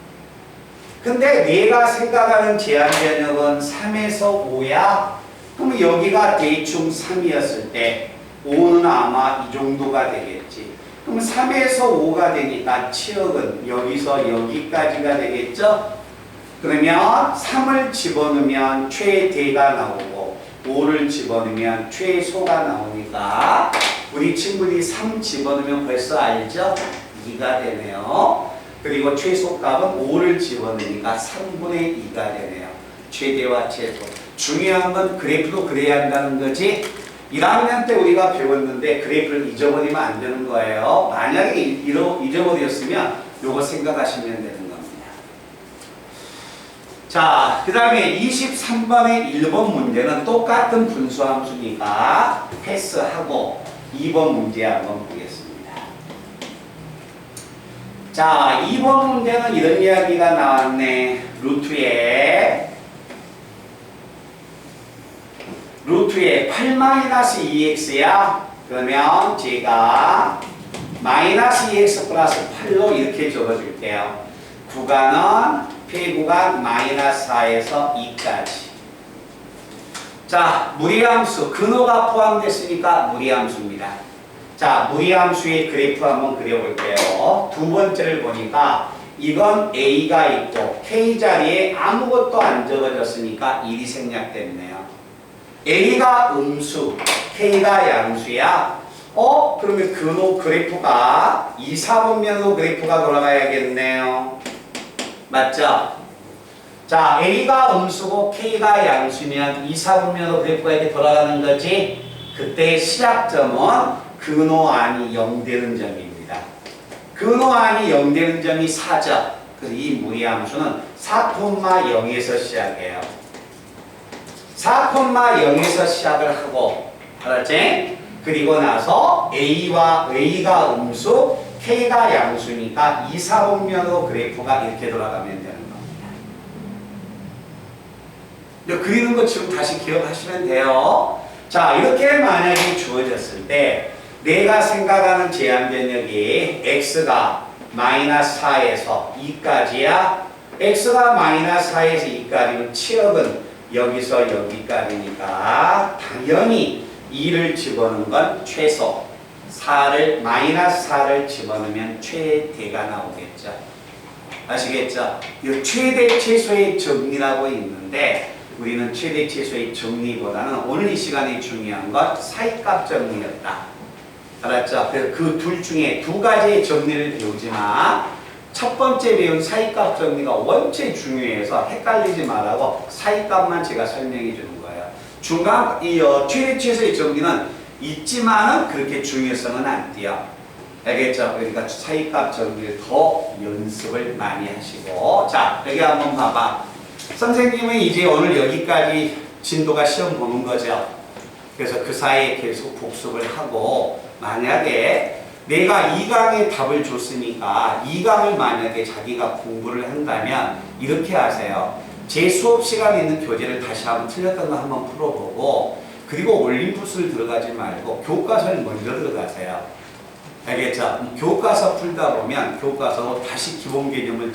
근데 내가 생각하는 제한 변역은 3에서 5야? 그럼 여기가 대충 3이었을 때 5는 아마 이 정도가 되겠지. 그럼 3에서 5가 되니까 치역은 여기서 여기까지가 되겠죠? 그러면 3을 집어넣으면 최대가 나오고 5를 집어넣으면 최소가 나오니까 우리 친구들이 3 집어넣으면 벌써 알죠? 2가 되네요. 그리고 최소값은 5를 집어넣으니까 3분의 2가 되네요. 최대와 최소. 중요한 건 그래프도 그래야 한다는 거지. 1학년 때 우리가 배웠는데 그래프를 잊어버리면 안 되는 거예요. 만약에 잊어버렸으면 요거 생각하시면 되는 겁니다. 자, 그 다음에 23번의 1번 문제는 똑같은 분수함수니까 패스하고 2번 문제 한번 보겠습니다. 자, 2번 문제는 이런 이야기가 나왔네. 루트에 8-2x야. 그러면 제가 마이너스 2x 플러스 8로 이렇게 적어줄게요. 구간은 폐구간 마이너스 4에서 2까지. 자, 무리함수. 근호가 포함됐으니까 무리함수입니다. 자, 무리함수의 그래프 한번 그려볼게요. 두 번째를 보니까 이건 A가 있고 K 자리에 아무것도 안 적어졌으니까 1이 생략됐네요. A가 음수, K가 양수야. 그러면 근호 그래프가 2, 4분면으로 그래프가 돌아가야겠네요. 맞죠? 자, A가 음수고 K가 양수면 2, 4분면으로 그래프가 이렇게 돌아가는 거지. 그때 시작점은 근호안이 0 되는 점입니다. 근호안이 0 되는 점이 4죠. 그래서 이 무리함수는 4,0에서 시작해요. 4,0에서 시작을 하고, 알았지? 그리고 나서 A가 음수, K가 양수니까 2, 4분면으로 그래프가 이렇게 돌아가면 되는 겁니다. 그리는 거 지금 다시 기억하시면 돼요. 자, 이렇게 만약에 주어졌을 때 내가 생각하는 제한 변역이 x가 마이너스 4에서 2까지야. x가 마이너스 4에서 2까지면 치역은 여기서 여기까지니까 당연히 2를 집어넣은 건 최소, 마이너스 4를 집어넣으면 최대가 나오겠죠. 아시겠죠? 이 최대 최소의 정리라고 있는데 우리는 최대 최소의 정리보다는 오늘 이 시간에 중요한 건 사이값 정리였다. 알았죠? 그래서 그 둘 중에 두 가지의 정리를 배우지만 첫 번째 배운 사이값 정리가 원체 중요해서 헷갈리지 말라고 사이값만 제가 설명해 주는 거예요. 중간 최대 최소의 정리는 있지만은 그렇게 중요성은 안 띄어. 알겠죠? 그러니까 사이값 정리를 더 연습을 많이 하시고. 자, 여기 한번 봐봐. 선생님은 이제 오늘 여기까지 진도가 시험 보는 거죠. 그래서 그 사이에 계속 복습을 하고 만약에 내가 2강의 답을 줬으니까 2강을 만약에 자기가 공부를 한다면 이렇게 하세요. 제 수업 시간에 있는 교재를 다시 한번 틀렸던 거 한번 풀어보고 그리고 올림푸스를 들어가지 말고 교과서를 먼저 들어가세요. 알겠죠? 교과서 풀다 보면 교과서로 다시 기본 개념을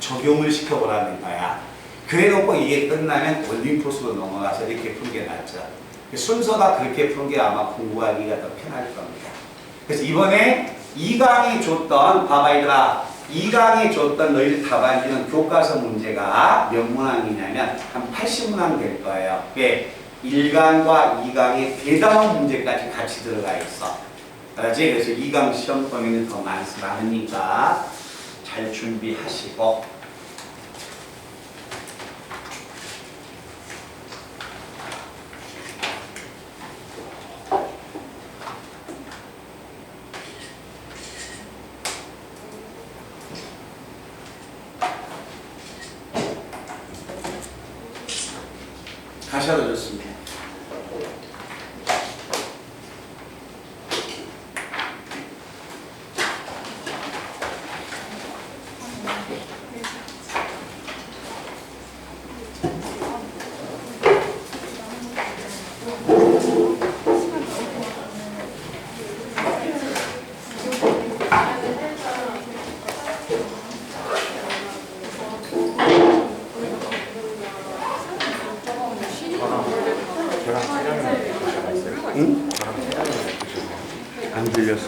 적용을 시켜보라는 거야. 그래 놓고 이게 끝나면 올림푸스로 넘어가서 이렇게 푸는 게 낫죠. 순서가 그렇게 푸는 게 아마 공부하기가 더 편할 겁니다. 그래서 이번에 2강에 줬던, 봐봐 얘들아, 2강에 줬던 너희들 답안지는 교과서 문제가 몇 문항이냐면 한 80문항 될 거예요. 왜? 1강과 2강에 대담한 문제까지 같이 들어가 있어. 알았지? 그래서 2강 시험 범위는 더 많으니까 잘 준비하시고 다시 하도 좋습니다. 응? 안 들렸어.